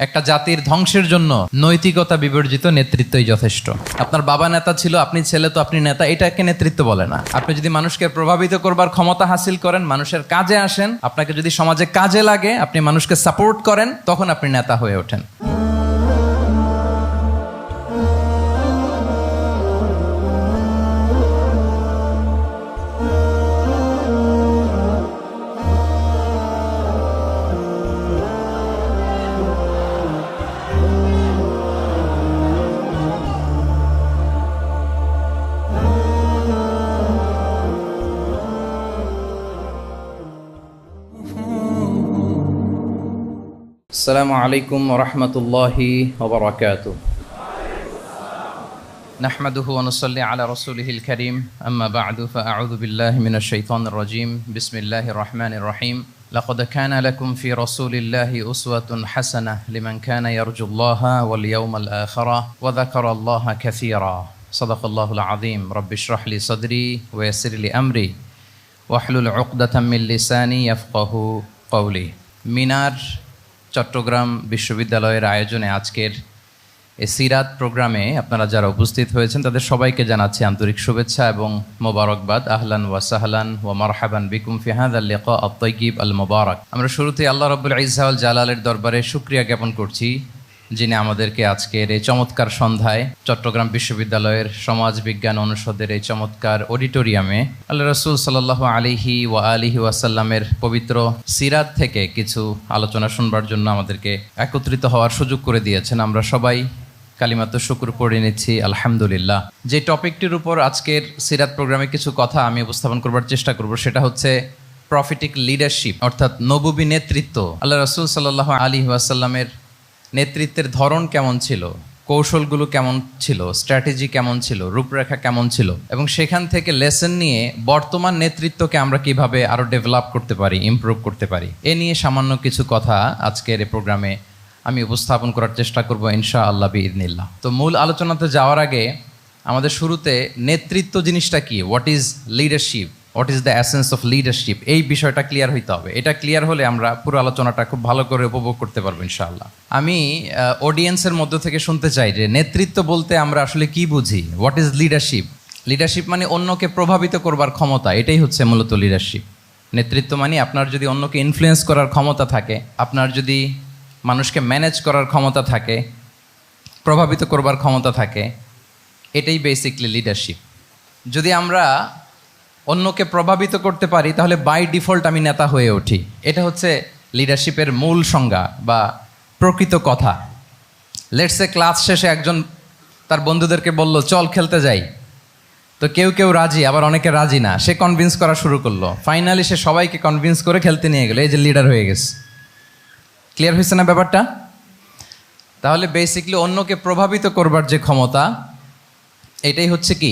একটা জাতির ধ্বংসের জন্য নৈতিকতা বিবর্জিত নেতৃত্বই যথেষ্ট। আপনার বাবা নেতা ছিল, আপনি ছেলে তো আপনি নেতা, এটাকে নেতৃত্ব বলে না। আপনি যদি মানুষকে প্রভাবিত করবার ক্ষমতা হাসিল করেন, মানুষের কাজে আসেন, আপনাকে যদি সমাজে কাজে লাগে, আপনি মানুষকে সাপোর্ট করেন, তখন আপনি নেতা হয়ে ওঠেন। আসসালামু আলাইকুম ওয়া রাহমাতুল্লাহি ওয়া বারাকাতুহু। নাহমাদুহু ওয়া নুসাল্লি আলা রাসূলিহিল কারীম, আম্মা বা'দু, ফাআউযু বিল্লাহি মিনাশ শাইতানির রাজীম। বিসমিল্লাহির রাহমানির রাহিম। লাকাদ কানা লাকুম ফি রাসূলিল্লাহি উসওয়াতুন হাসানাহ লিমান কানা ইয়ারজুল্লাহা ওয়াল ইয়াওমাল আখিরা ওয়া যাকারাল্লাহা কাসীরা। সাদাকাল্লাহুল আযীম। রাব্বিশ রাহ লি সাদরি ওয়া ইয়াসসির লি আমরি ওয়াহলুল উকদাতাম মিন লিসানি ইয়াফকাহু কওলি। মিনার চট্টগ্রাম বিশ্ববিদ্যালয়ের আয়োজনে আজকের এই সিরাত প্রোগ্রামে আপনারা যারা উপস্থিত হয়েছেন তাদের সবাইকে জানাচ্ছি আন্তরিক শুভেচ্ছা এবং মোবারকবাদ। আহলান ওয়া সাহলান ওয়া মারহাবান বিকুম ফি হাযাল লিকা আত-তাইয়িব আল মুবারাক। আমরা শুরুতেই আল্লাহ রাব্বুল ইজ্জা ওয়াল জালালের দরবারে শুকরিয়া জ্ঞাপন করছি, যিনি আমাদেরকে আজকের এই চমৎকার সন্ধ্যায় চট্টগ্রাম বিশ্ববিদ্যালয়ের সমাজ বিজ্ঞান অনুষদের এই চমৎকার অডিটোরিয়ামে আল্লাহ রাসূল সাল্লাল্লাহু আলাইহি ওয়া আলিহি ওয়াসাল্লামের পবিত্র সিরাত থেকে কিছু আলোচনা শুনবার জন্য আমাদেরকে একত্রিত হওয়ার সুযোগ করে দিয়েছেন। আমরা সবাই কালিমাতুশ শুকর পড়ে নিচ্ছি আলহামদুলিল্লাহ। যে টপিকটির উপর আজকের সিরাত প্রোগ্রামে কিছু কথা আমি উপস্থাপন করবার চেষ্টা করব, সেটা হচ্ছে প্রফেটিক লিডারশিপ, অর্থাৎ নবুবী নেতৃত্ব। আল্লাহ রাসূল সাল্লাল্লাহু আলাইহি ওয়াসাল্লামের নেতৃত্বের ধরন কেমন ছিল, কৌশলগুলো কেমন ছিল, স্ট্র্যাটেজি কেমন ছিল, রূপরেখা কেমন ছিল, এবং সেখান থেকে লেসন নিয়ে বর্তমান নেতৃত্বকে আমরা কিভাবে আরও ডেভেলপ করতে পারি, ইমপ্রুভ করতে পারি, এ নিয়ে সামান্য কিছু কথা আজকের এই প্রোগ্রামে আমি উপস্থাপন করার চেষ্টা করব ইনশাআল্লাহ বিইذনিল্লাহ। তো মূল আলোচনাতে যাওয়ার আগে আমাদের শুরুতে নেতৃত্ব জিনিসটা কি, what is leadership, what is the essence of leadership, এই বিষয়টা ক্লিয়ার হইতে হবে। এটা ক্লিয়ার হলে আমরা পুরো আলোচনাটা খুব ভালো করে উপভোগ করতে পারবো ইনশাআল্লাহ। আমি অডিয়েন্সের মধ্য থেকে শুনতে চাই যে নেতৃত্ব বলতে আমরা আসলে কি বুঝি, হোয়াট ইজ লিডারশিপ। লিডারশিপ মানে অন্যকে প্রভাবিত করবার ক্ষমতা, এটাই হচ্ছে মূলত লিডারশিপ। নেতৃত্ব মানে আপনার যদি অন্যকে ইনফ্লুয়েন্স করার ক্ষমতা থাকে, আপনার যদি মানুষকে ম্যানেজ করার ক্ষমতা থাকে, প্রভাবিত করবার ক্ষমতা থাকে, এটাই বেসিকলি লিডারশিপ। যদি আমরা অন্যকে প্রভাবিত করতে পারি তাহলে বাই ডিফল্ট আমি নেতা হয়ে উঠি। এটা হচ্ছে লিডারশিপের মূল সংজ্ঞা বা প্রকৃত কথা। লেটসে ক্লাস শেষে একজন তার বন্ধুদেরকে বলল চল খেলতে যাই, তো কেউ কেউ রাজি, আবার অনেকে রাজি না। সে কনভিন্স করা শুরু করলো, ফাইনালি সে সবাইকে কনভিন্স করে খেলতে নিয়ে গেলো, এই যে লিডার হয়ে গেছে। ক্লিয়ার হয়েছে না ব্যাপারটা? তাহলে বেসিকলি অন্যকে প্রভাবিত করবার যে ক্ষমতা, এটাই হচ্ছে কি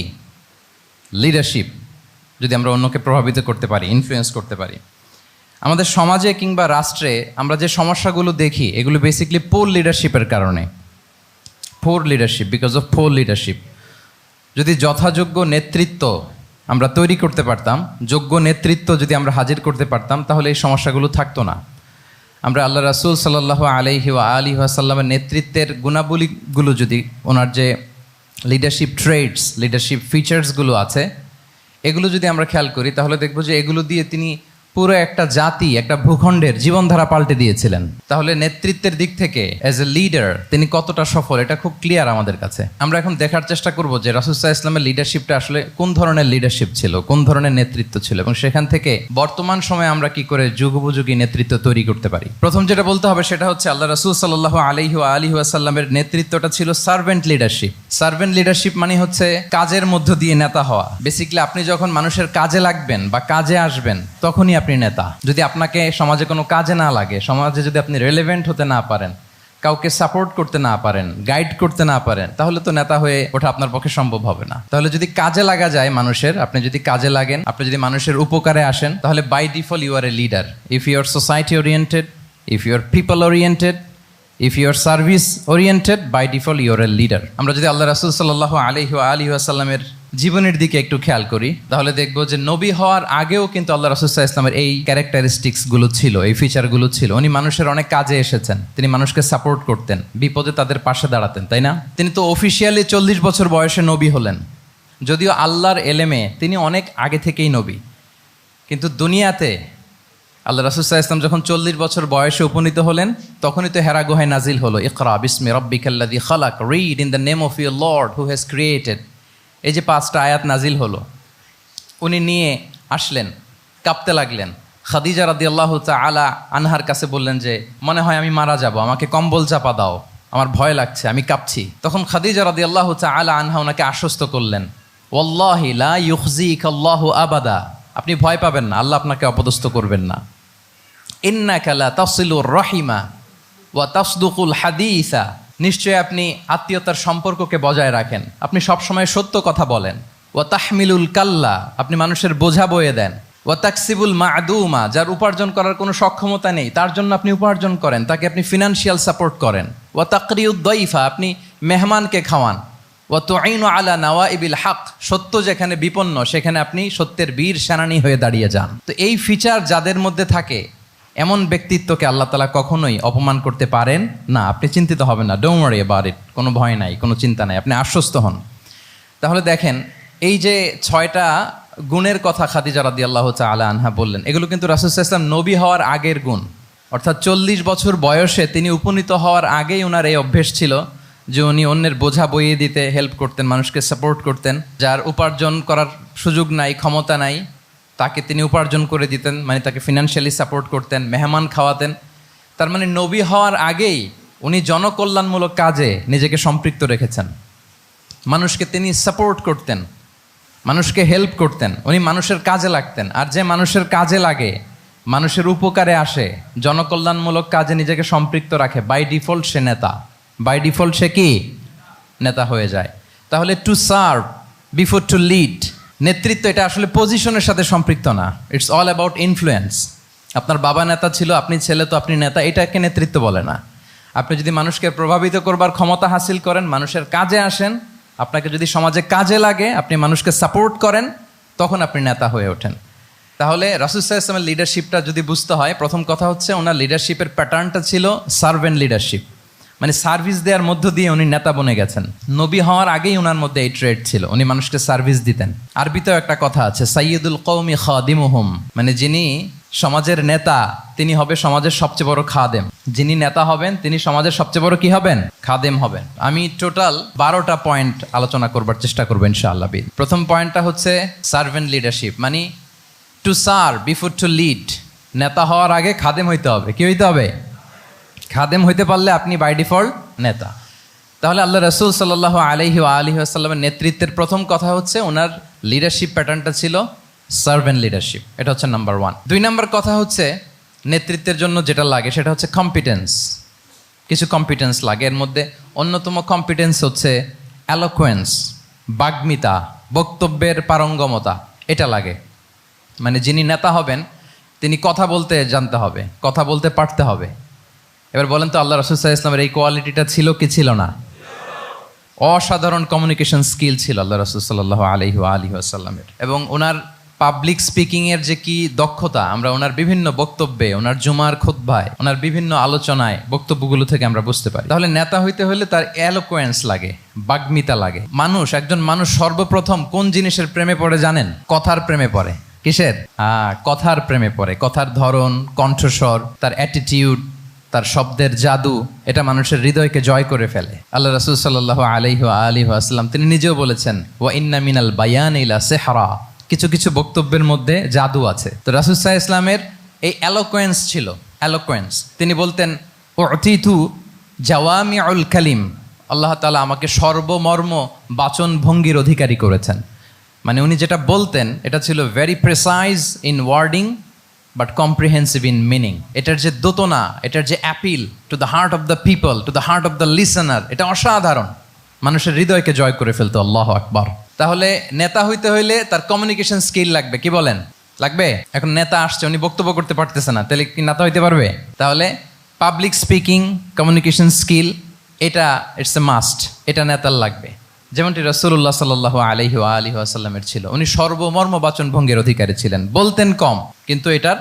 লিডারশিপ। যদি আমরা অন্যকে প্রভাবিত করতে পারি, ইনফ্লুয়েন্স করতে পারি। আমাদের সমাজে কিংবা রাষ্ট্রে আমরা যে সমস্যাগুলো দেখি, এগুলো বেসিকলি পোর লিডারশিপের কারণে। Poor leadership, because of poor leadership. যদি যথাযোগ্য নেতৃত্ব আমরা তৈরি করতে পারতাম, যোগ্য নেতৃত্ব যদি আমরা হাজির করতে পারতাম, তাহলে এই সমস্যাগুলো থাকতো না। আমরা আল্লাহ রাসূল সাল্লাল্লাহু আলাইহি ওয়া আলিহি ওয়াসাল্লামের নেতৃত্বের গুণাবলীগুলো, যদি ওনার যে লিডারশিপ ট্রেডস, লিডারশিপ ফিচার্সগুলো আছে, এগুলো যদি আমরা খেয়াল করি, তাহলে দেখব যে এগুলো দিয়ে তিনি পুরো একটা জাতি, একটা ভূখণ্ডের জীবনধারা পাল্টে দিয়েছিলেন। তাহলে নেতৃত্বের দিক থেকে অ্যাজ এ লিডার তিনি কতটা সফল, এটা খুব ক্লিয়ার আমাদের কাছে। আমরা এখন দেখার চেষ্টা করব যে রাসূল সাল্লাল্লাহু আলাইহি ওয়াসাল্লামের লিডারশিপটা আসলে কোন ধরনের লিডারশিপ ছিল, কোন ধরনের নেতৃত্ব ছিল, এবং সেখান থেকে বর্তমান সময়ে আমরা কি করে যুগোপযোগী নেতৃত্ব তৈরি করতে পারি। প্রথম যেটা বলতে হবে সেটা হচ্ছে আল্লাহ রাসূল সাল্লাল্লাহু আলাইহি ওয়া আলিহি ওয়াসাল্লামের নেতৃত্বটা ছিল সার্ভেন্ট লিডারশিপ। সার্ভেন্ট লিডারশিপ মানে হচ্ছে কাজের মধ্য দিয়ে নেতা হওয়া। বেসিক্যালি আপনি যখন মানুষের কাজে লাগবেন বা কাজে আসবেন, তখনই আপনি নেতা। যদি আপনাকে সমাজে কোনো কাজে না লাগে, সমাজে যদি আপনি রেলেভেন্ট হতে না পারেন, কাউকে সাপোর্ট করতে না পারেন, গাইড করতে না পারেন, তাহলে তো নেতা হয়ে ওঠা আপনার পক্ষে সম্ভব হবে না। তাহলে যদি কাজে লাগা যায় মানুষের, আপনি যদি কাজে লাগেন, আপনি যদি মানুষের উপকারে আসেন, তাহলে by default you are a leader. If you are society oriented, if you are people oriented, if you are service oriented, by default you are a leader. আমরা যদি আল্লাহ রাসূল সাল্লাল্লাহু আলাইহি ওয়া আলিহি ওয়াসাল্লামের জীবনের দিকে একটু খেয়াল করি, তাহলে দেখবো যে নবী হওয়ার আগেও কিন্তু আল্লাহ রাসূল সাল্লাল্লাহু আলাইহি ওয়াসাল্লামের এই ক্যারেক্টারিস্টিক্স গুলো ছিল, এই ফিচার গুলো ছিল। উনি মানুষের অনেক কাজে এসেছেন, তিনি মানুষকে সাপোর্ট করতেন, বিপদে তাদের পাশে দাঁড়াতেন, তাই না? তিনি তো অফিসিয়ালি 40 বছর বয়সে নবী হলেন, যদিও আল্লাহর এলেমে তিনি অনেক আগে থেকেই নবী। কিন্তু দুনিয়াতে আল্লাহ রাসূল সাল্লাল্লাহু আলাইহি ওয়াসাল্লাম যখন 40 বছর বয়সে উপনীত হলেন, তখনই তো হেরা গুহায় নাজিল হলো, ইকরা বিসমি রাব্বিকাল্লাযী খালাক, read in the name of your Lord who has created. এই যে 5টা আয়াত নাজিল হলো, উনি নিয়ে আসলেন, কাঁপতে লাগলেন। খাদিজা রাদিয়াল্লাহু তাআলা আনহার কাছে বললেন যে মনে হয় আমি মারা যাব, আমাকে কম্বল চাপা দাও, আমার ভয় লাগছে, আমি কাঁপছি। তখন খাদিজা রাদিয়াল্লাহু তাআলা আনহা ওনাকে আশ্বস্ত করলেন, ওয়াল্লাহি লা ইউখজিকাল্লাহু আবাদা, আপনি ভয় পাবেন না, আল্লাহ আপনাকে অপদস্থ করবেন না। ইন্নাকা লা তাসিলুর রাহিমা ওয়া তাসদুকুল হাদিসা, নিশ্চয়ই আপনি আত্মীয়তার সম্পর্ককে বজায় রাখেন, আপনি সবসময় সত্য কথা বলেন। ওয়া তাহমিলুল কাল্লা, আপনি মানুষের বোঝা বয়ে দেন। ওয়া তাকসিবুল মা'দুমা, যার উপার্জন করার কোনো সক্ষমতা নেই তার জন্য আপনি উপার্জন করেন, তাকে আপনি ফিনান্সিয়াল সাপোর্ট করেন। ওয়া তাকরিউদ দাইফা, আপনি মেহমানকে খাওয়ান। ওয়া তুঈনু আলা নাওয়াইবিল হক, সত্য যেখানে বিপন্ন সেখানে আপনি সত্যের বীর সেনানী হয়ে দাঁড়িয়ে যান। তো এই ফিচার যাদের মধ্যে থাকে, এমন ব্যক্তিত্বকে আল্লাহ তাআলা কখনোই অপমান করতে পারেন না। আপনি চিন্তিত হবেন না, ডোন্ট ওয়ারি অ্যাবাউট ইট, কোনো ভয় নাই, কোনো চিন্তা নাই, আপনি আশ্বস্ত হন। তাহলে দেখেন, এই যে 6টা গুণের কথা খাদিজা রাদিয়াল্লাহু তাআলা আনহা বললেন, এগুলো কিন্তু রাসূল সাল্লাল্লাহু আলাইহি ওয়াসাল্লাম নবী হওয়ার আগের গুণ, অর্থাৎ 40 বছর বয়সে তিনি উপনীত হওয়ার আগেই ওনার এই অভ্যেস ছিল যে উনি অন্যের বোঝা বইয়ে দিতে হেল্প করতেন, মানুষকে সাপোর্ট করতেন। যার উপার্জন করার সুযোগ নাই, ক্ষমতা নাই, তাকে তিনি উপার্জন করে দিতেন, মানে তাকে ফিনান্সিয়ালি সাপোর্ট করতেন, মেহমান খাওয়াতেন। তার মানে নবী হওয়ার আগেই উনি জনকল্যাণমূলক কাজে নিজেকে সম্পৃক্ত রেখেছেন, মানুষকে তিনি সাপোর্ট করতেন, মানুষকে হেল্প করতেন, উনি মানুষের কাজে লাগতেন। আর যে মানুষের কাজে লাগে, মানুষের উপকারে আসে, জনকল্যাণমূলক কাজে নিজেকে সম্পৃক্ত রাখে, বাই ডিফল্ট সে নেতা, বাই ডিফল্ট সে কি নেতা হয়ে যায়। তাহলে to serve before to lead, নেতৃত্ব এটা আসলে পজিশনের সাথে সম্পৃক্ত না, ইটস অল অ্যাবাউট ইনফ্লুয়েন্স। আপনার বাবা নেতা ছিল, আপনি ছেলে, তো আপনি নেতা, এটাকে নেতৃত্ব বলে না। আপনি যদি মানুষকে প্রভাবিত করবার ক্ষমতা হাসিল করেন, মানুষের কাজে আসেন, আপনাকে যদি সমাজে কাজে লাগে, আপনি মানুষকে সাপোর্ট করেন, তখন আপনি নেতা হয়ে ওঠেন। তাহলে রাসূল সাল্লাল্লাহু আলাইহি ওয়াসাল্লামের লিডারশিপটা যদি বুঝতে হয়, প্রথম কথা হচ্ছে ওনার লিডারশিপের প্যাটার্নটা ছিল সার্ভেন্ট লিডারশিপ, মানে সার্ভিস দেওয়ার মধ্য দিয়ে উনি নেতা বনে গেছেন। নবী হওয়ার আগেই ওনার মধ্যে এই ট্রেড ছিল, উনি মানুষকে সার্ভিস দিতেন। আরবিতেও একটা কথা আছে, সাইয়্যিদুল কওমি খাদিমুহুম, মানে যিনি সমাজের নেতা তিনি হবে সমাজের সবচেয়ে বড় খাদেম। যিনি নেতা হবেন তিনি সমাজের সবচেয়ে বড় কি হবেন? খাদেম হবেন। আমি টোটাল 12টা পয়েন্ট আলোচনা করবার চেষ্টা করবো ইনশাআল্লাহ। প্রথম পয়েন্টটা হচ্ছে সার্ভেন্ট লিডারশিপ, মানে to serve before to lead. নেতা হওয়ার আগে খাদেম হইতে হবে। কি হইতে হবে? খাদেম হইতে পারলে আপনি বাই ডিফল্ট নেতা। তাহলে আল্লাহ রাসূল সাল্লাল্লাহু আলাইহি ওয়া আলিহি ওয়াসাল্লামের নেতৃত্বের প্রথম কথা হচ্ছে ওনার লিডারশিপ প্যাটার্নটা ছিল সার্ভেন্ট লিডারশিপ, এটা হচ্ছে নাম্বার 1। 2 নম্বর কথা হচ্ছে নেতৃত্বের জন্য যেটা লাগে সেটা হচ্ছে কম্পিটেন্স। কিছু কম্পিটেন্স লাগে, এর মধ্যে অন্যতম কম্পিটেন্স হচ্ছে অ্যালোকুয়েন্স, বাগ্মিতা, বক্তব্যের পারঙ্গমতা, এটা লাগে। মানে যিনি নেতা হবেন তিনি কথা বলতে জানতে হবে, কথা বলতে পারতে হবে। এবার বলেন তো, আল্লাহ রাসূল সাল্লাল্লাহু আলাইহি ওয়াসাল্লামের এই কোয়ালিটিটা ছিল কি ছিল না? অসাধারণ কমিউনিকেশন স্কিল ছিল আল্লাহ রাসূল সাল্লাল্লাহু আলাইহি ওয়া আলিহি ওয়াসাল্লামের। এবং ওনার পাবলিক স্পিকিংয়ের যে কি দক্ষতা, আমরা ওনার বিভিন্ন বক্তব্যে, ওনার জুমার খুতবায়, ওনার বিভিন্ন আলোচনায়, বক্তব্যগুলো থেকে আমরা বুঝতে পারি। তাহলে নেতা হইতে হলে তার এলোকোয়েন্স লাগে, বাগ্মিতা লাগে। একজন মানুষ সর্বপ্রথম কোন জিনিসের প্রেমে পড়ে জানেন? কথার প্রেমে পড়ে। কিসের? কথার প্রেমে পড়ে। কথার ধরন, কণ্ঠস্বর, তার অ্যাটিটিউড, তার শব্দের জাদু, এটা মানুষের হৃদয়কে জয় করে ফেলে। আল্লাহ রাসূল সাল্লাল্লাহু আলাইহি ওয়া আলিহি ওয়াসাল্লাম তিনি নিজেও বলেছেন, ওয়া ইন্না মিনাল বায়ানি লা সিহরা, কিছু কিছু বক্তব্যের মধ্যে জাদু আছে। তো রাসূল সাল্লাল্লাহু আলাইহি ওয়াসাল্লামের এই এলোকোয়েন্স ছিল, এলোকোয়েন্স। তিনি বলতেন, উতিতু জাওয়ামিউল কালিম, আল্লাহ তাআলা আমাকে সর্বমর্ম বাচন ভঙ্গির অধিকারী করেছেন। মানে উনি যেটা বলতেন এটা ছিল very precise in wording but comprehensive in meaning. এটার যে দোতনা, এটার যে appeal to the heart of the people, to the heart of the listener, এটা অসাধারণ, মানুষের হৃদয়কে জয় করে ফেলতো। আল্লাহু আকবার। তাহলে নেতা হইতে হইলে তার কমিউনিকেশন স্কিল লাগবে। কি বলেন? লাগবে। এখন নেতা আসছে, উনি বক্তব্য করতে পারতেছে না, তাহলে কি নেতা হইতে পারবে? তাহলে পাবলিক স্পিকিং, কমিউনিকেশন স্কিল, এটা ইটস এ মাস্ট, এটা নেতার লাগবে। যেমনটি রাসূলুল্লাহ সাল্লাল্লাহু আলাইহি ওয়া আলিহি ওয়াসাল্লামের ছিল। উনি সর্বমর্ম বাচন ভঙ্গির অধিকারী ছিলেন, বলতেন কম কিন্তু এটার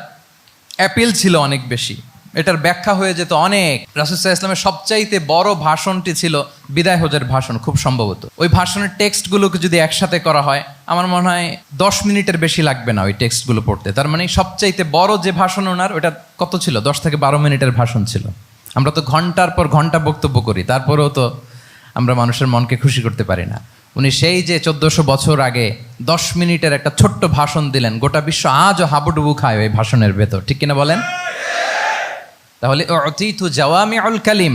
অ্যাপিল ছিল অনেক বেশি, এটার ব্যাখ্যা হয়ে যেত অনেক। রাসূল সাল্লাল্লাহু আলাইহি ওয়াসাল্লামের সবচাইতে বড় ভাষণটি ছিল বিদায় হজের ভাষণ, খুব সম্ভবত ওই ভাষণের টেক্সটগুলোকে যদি একসাথে করা হয় আমার মনে হয় 10 মিনিটের বেশি লাগবে না ওই টেক্সটগুলো পড়তে। তার মানে সবচাইতে বড় যে ভাষণ ওনার, ওটা কত ছিল? 10 থেকে 12 মিনিটের ভাষণ ছিল। আমরা তো ঘন্টার পর ঘন্টা বক্তব্য করি, তারপরেও তো আমরা মানুষের মনকে খুশি করতে পারি না। উনি সেই যে 1400 বছর আগে 10 মিনিটের একটা ছোট্ট ভাষণ দিলেন, গোটা বিশ্ব আজও হাবুডুবু খায় ওই ভাষণের ভেতর, ঠিক কিনা বলেন? তাহলে উতিতু জাওয়ামিউল কালিম,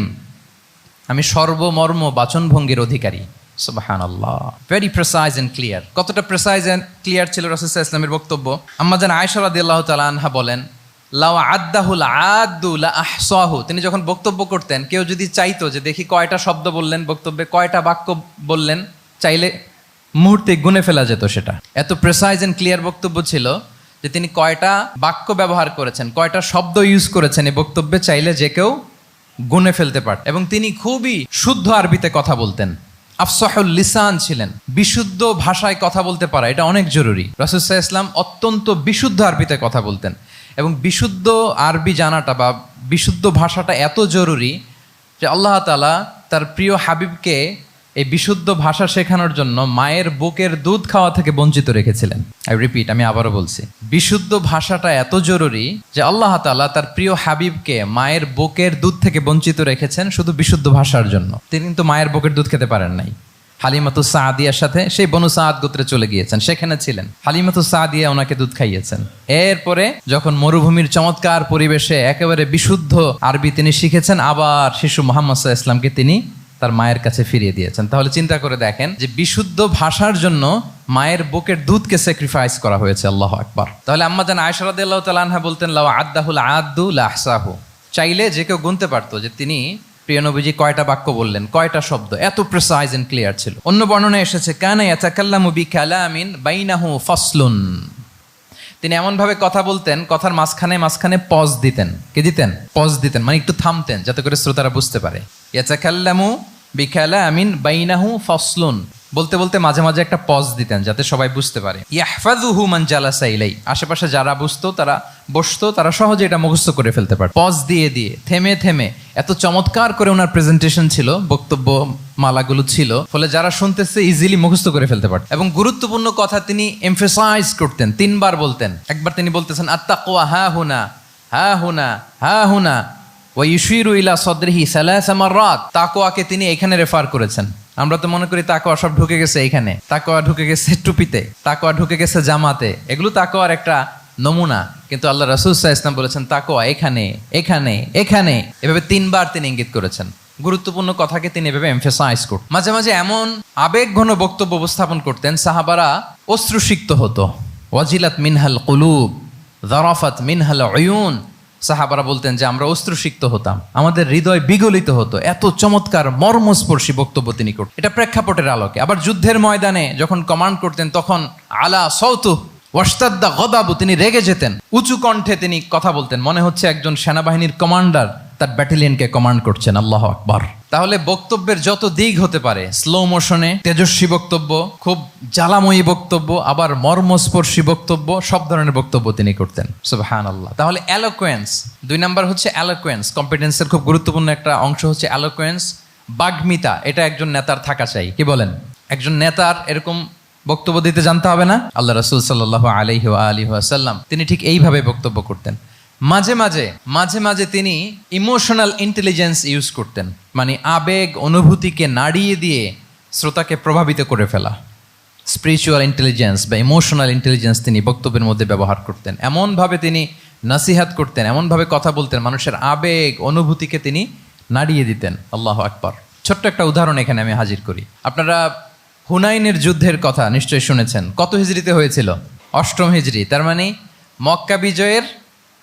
আমি সর্বমর্ম বাচনভঙ্গির অধিকারী। সুবহানাল্লাহ, ভেরি প্রেসাইজ এন্ড ক্লিয়ার। কতটা প্রেসাইজ এন্ড ক্লিয়ার ছিল রাসূল সাল্লাল্লাহু আলাইহি ওয়াসাল্লামের বক্তব্য? আম্মা জান আয়েশা রাদিয়াল্লাহু তাআলা আনহা বলেন, লাউ আদ্দাহুল আদ্দু লা আহসাহু, তিনি যখন বক্তব্য করতেন কেউ যদি চাইতো যে দেখি কয়টা শব্দ বললেন বক্তব্যে, কয়টা বাক্য বললেন, চাইলে মুহূর্তে গুনে ফেলা যেত সেটা। এত প্রেসাইজ এন্ড ক্লিয়ার বক্তব্য ছিল যে তিনি কয়টা বাক্য ব্যবহার করেছেন, কয়টা শব্দ ইউজ করেছেন এই বক্তব্যে, চাইলে যে কেউ গুনে ফেলতে পারত। এবং তিনি খুবই শুদ্ধ আরবিতে কথা বলতেন, আফসাহুল লিসান ছিলেন। বিশুদ্ধ ভাষায় কথা বলতে পারা এটা অনেক জরুরি। রাসূল সাল্লাল্লাহু আলাইহি ওয়াসাল্লাম অত্যন্ত বিশুদ্ধ আরবিতে কথা বলতেন, এবং বিশুদ্ধ আরবি জানাটা বা বিশুদ্ধ ভাষাটা এত জরুরি যে আল্লাহ তাআলা তার প্রিয় হাবিবকে এই বিশুদ্ধ ভাষা শেখানোর জন্য মায়ের বুকের দুধ খাওয়া থেকে বঞ্চিত রেখেছিলেন। আমি আবারও বলছি, বিশুদ্ধ ভাষাটা এত জরুরি যে আল্লাহ তাআলা তার প্রিয় হাবিবকে মায়ের বুকের দুধ থেকে বঞ্চিত রেখেছেন শুধু বিশুদ্ধ ভাষার জন্য। তিনি কিন্তু মায়ের বুকের দুধ খেতে পারেন নাই। হালিমাতু সাদিয়ার সাথে সেই বনু সাদ গোত্রে চলে গিয়েছেন, সেখানে ছিলেন। হালিমাতু সাদিয়া ওনাকে দুধ খাইয়েছেন। এরপরে যখন মরুভূমির চমৎকার পরিবেশে একেবারে বিশুদ্ধ আরবি তিনি শিখেছেন, আবার শিশু মুহাম্মদ সাল্লাল্লাহু আলাইহি ওয়াসাল্লামকে তিনি তার মায়ের কাছে ফিরিয়ে দিয়েছেন। তাহলে চিন্তা করে দেখেন যে বিশুদ্ধ ভাষার জন্য মায়ের বুকের দুধকে স্যাক্রিফাইস করা হয়েছে। আল্লাহু আকবার। তাহলে আম্মা জান আয়েশা রাদিয়াল্লাহু তাআলা আনহা বলতেন, লাউ আদ্দাহুল আদ্দু লা আহসাহু, চাইলে যে কেউ গুনতে পারতো যে তিনি প্রিয় নবীজি কয়টা বাক্য বললেন, কয়টা শব্দ। এত প্রিসাইজ এন্ড ক্লিয়ার ছিল। অন্য বর্ণনায় এসেছে, কানা ইয়াতাকাল্লামু বিকালামিন বাইনাহু ফাসলুন, তিনি এমন ভাবে কথা বলতেন, কথার মাঝখানে মাঝখানে পজ দিতেন। কি দিতেন? পজ দিতেন, মানে একটু থামতেন যাতে করে শ্রোতারা বুঝতে পারে। ইয়াতাকাল্লামু বিকালামিন বাইনাহু ফাসলুন, বলতে বলতে মাঝে মাঝে একটা পজ দিতেন যাতে সবাই বুঝতে পারে। ইয়াহফাযুহু মান জালাসা ইলাই, আশেপাশে যারা বসতো তারা সহজে এটা মুখস্থ করে ফেলতে পারে। পজ দিয়ে দিয়ে থেমে থেমে এত চমৎকার করে ওনার প্রেজেন্টেশন ছিল, বক্তব্য মালাগুলো ছিল, ফলে যারা শুনতেছে ইজিলি মুখস্থ করে ফেলতে পারত। এবং গুরুত্বপূর্ণ কথা তিনি এমফাসাইজ করতেন, 3 বার বলতেন। একবার তিনি বলতেছেন আত্তাকওয়া হা হুনা হা হুনা হা হুনা ওয়া ইউশিরু ইলা সাদরিহি সালাসা মাররাত, তাকওয়াকে তিনি এখানে রেফার করেছেন। আমরা তো মনে করি তাকওয়া সব ঢুকে গেছে এখানে, তাকওয়া ঢুকে গেছে টুপিতে, তাকওয়া ঢুকে গেছে জামাতে, এগুলো তাকওয়ার একটা নমুনা। কিন্তু আল্লাহ রাসূল সাল্লাল্লাহু আলাইহি ওয়াসাল্লাম বলেছেন তাকওয়া এখানে এখানে এখানে, এভাবে 3 বার তিনি ইঙ্গিত করেছেন। গুরুত্বপূর্ণ কথাকে তিনি এভাবে এমফাসাইজ করতেন। মাঝে মাঝে এমন আবেগঘন বক্তব্য উপস্থাপন করতেন, সাহাবারা অশ্রুসিক্ত হতো। ওয়াজিলাত মিনহাল কুলুব যারাফাত মিনহাল উয়ুন, সাহাবারা বলতেন যে আমরা অশ্রুসিক্ত হতাম, আমাদের হৃদয় বিগলিত হতো। এত চমৎকার মর্মস্পর্শী বক্তব্য তিনি করতেন। এটা প্রেক্ষাপটের আলোকে। আবার যুদ্ধের ময়দানে যখন কমান্ড করতেন তখন আলা সাউতু ওয়াশতাদ্দা গদাবু, তিনি রেগে যেতেন, উঁচু কণ্ঠে তিনি কথা বলতেন, মনে হচ্ছে একজন সেনাবাহিনীর কমান্ডার তার ব্যাটালিয়নকে কমান্ড করছেন। আল্লাহু আকবার। তাহলে বক্তব্যের যত দিক হতে পারে, স্লো মোশনে তেজস্বী বক্তব্য, খুব জ্বালাময়ী বক্তব্য, আবার মর্মস্পর্শী বক্তব্য, সব ধরনের বক্তব্য তিনি করতেন। সুবহানাল্লাহ। তাহলে এলোকোয়েন্স, 2 নাম্বার হচ্ছে এলোকোয়েন্স। কম্পিটেন্সের খুব গুরুত্বপূর্ণ একটা অংশ হচ্ছে এলোকোয়েন্স, বাগ্মিতা। এটা একজন নেতার থাকা চাই। কি বলেন? একজন নেতার এরকম বক্তব্য দিতে জানতে হবে না? আল্লাহ রাসূল সাল্লাল্লাহু আলাইহি ওয়া আলিহি ওয়াসাল্লাম তিনি ঠিক এইভাবে বক্তব্য করতেন। মাঝে মাঝে তিনি ইমোশনাল ইন্টেলিজেন্স ইউজ করতেন, মানে আবেগ অনুভূতিকে নাড়িয়ে দিয়ে শ্রোতাকে প্রভাবিত করে ফেলা। স্পিরিচুয়াল ইন্টেলিজেন্স বা ইমোশনাল ইন্টেলিজেন্স তিনি বক্তব্যের মধ্যে ব্যবহার করতেন। এমনভাবে তিনি নাসিহাত করতেন, এমনভাবে কথা বলতেন, মানুষের আবেগ অনুভূতিকে তিনি নাড়িয়ে দিতেন। আল্লাহু আকবার। ছোট্ট একটা উদাহরণ এখানে আমি হাজির করি। আপনারা হুনাইনের যুদ্ধের কথা নিশ্চয়ই শুনেছেন। কত হিজরিতে হয়েছিল? 8ম হিজরি। তার মানে মক্কা বিজয়ের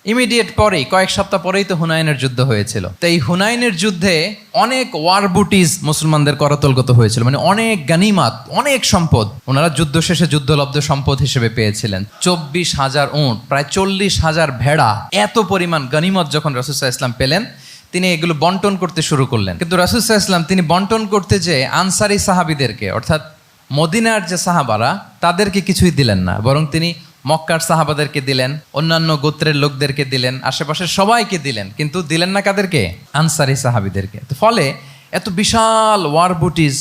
ইমিডিয়েট পরেই, কয়েক সপ্তাহ পরেই তো হুনাইনের যুদ্ধ হয়েছিল। তো এই হুনাইনের যুদ্ধে অনেক ওয়ার বুটিজ মুসলমানদের করতলগত হয়েছিল, মানে অনেক গানিমাত, অনেক সম্পদ ওনারা যুদ্ধ শেষে যুদ্ধলব্ধ সম্পদ হিসেবে পেয়েছিলেন। 24,000 উট, প্রায় 40,000 ভেড়া, এত পরিমাণ গানিমত যখন রাসূল সাল্লাল্লাহু আলাইহি ওয়াসাল্লাম পেলেন, তিনি এগুলো বন্টন করতে শুরু করলেন। কিন্তু রাসূল সাল্লাল্লাহু আলাইহি ওয়াসাল্লাম তিনি বন্টন করতে যেয়ে আনসারী সাহাবীদেরকে, অর্থাৎ মদিনার যে সাহাবারা, তাদেরকে কিছুই দিলেন না, বরং তিনি মক্কার সাহাবাদেরকে দিলেন, অন্যান্য গোত্রের লোকদেরকে দিলেন, আশেপাশের সবাইকে দিলেন, কিন্তু দিলেন না কাদেরকে? আনসারী সাহাবীদেরকে। তো ফলে এত বিশাল ওয়ার বুটিজ,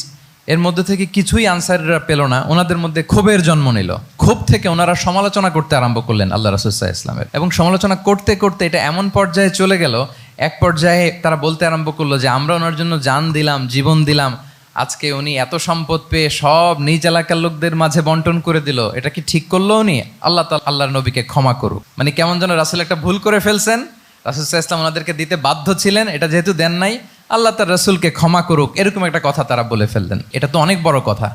এর মধ্যে থেকে কিছুই আনসারীরা পেল না। ওনাদের মধ্যে ক্ষোভের জন্ম নিল। ক্ষোভ থেকে ওনারা সমালোচনা করতে আরম্ভ করলেন আল্লাহ রাসূল সাল্লাল্লাহু আলাইহি ওয়াসাল্লামের, এবং সমালোচনা করতে করতে এটা এমন পর্যায়ে চলে গেল, এক পর্যায়ে তারা বলতে আরম্ভ করলো যে আমরা ওনার জন্য জান দিলাম, জীবন দিলাম, আজকে উনি এত সম্পদ পেয়ে সব নিজ এলাকার লোকদের মাঝে বন্টন করে দিল, এটা কি ঠিক করলো উনি? আল্লাহ তাআলা আল্লাহর নবীকে ক্ষমা করুক। মানে কেমন যেন রাসূল একটা ভুল করে ফেলছেন, রাসূল সাল্লাল্লাহু আলাইহি ওয়াসাল্লাম ওনাদেরকে দিতে বাধ্য ছিলেন, এটা যেহেতু দেন নাই, আল্লাহ তার রাসূলকে ক্ষমা করুক, এরকম একটা কথা তারা বলে ফেললেন। এটা তো অনেক বড় কথা।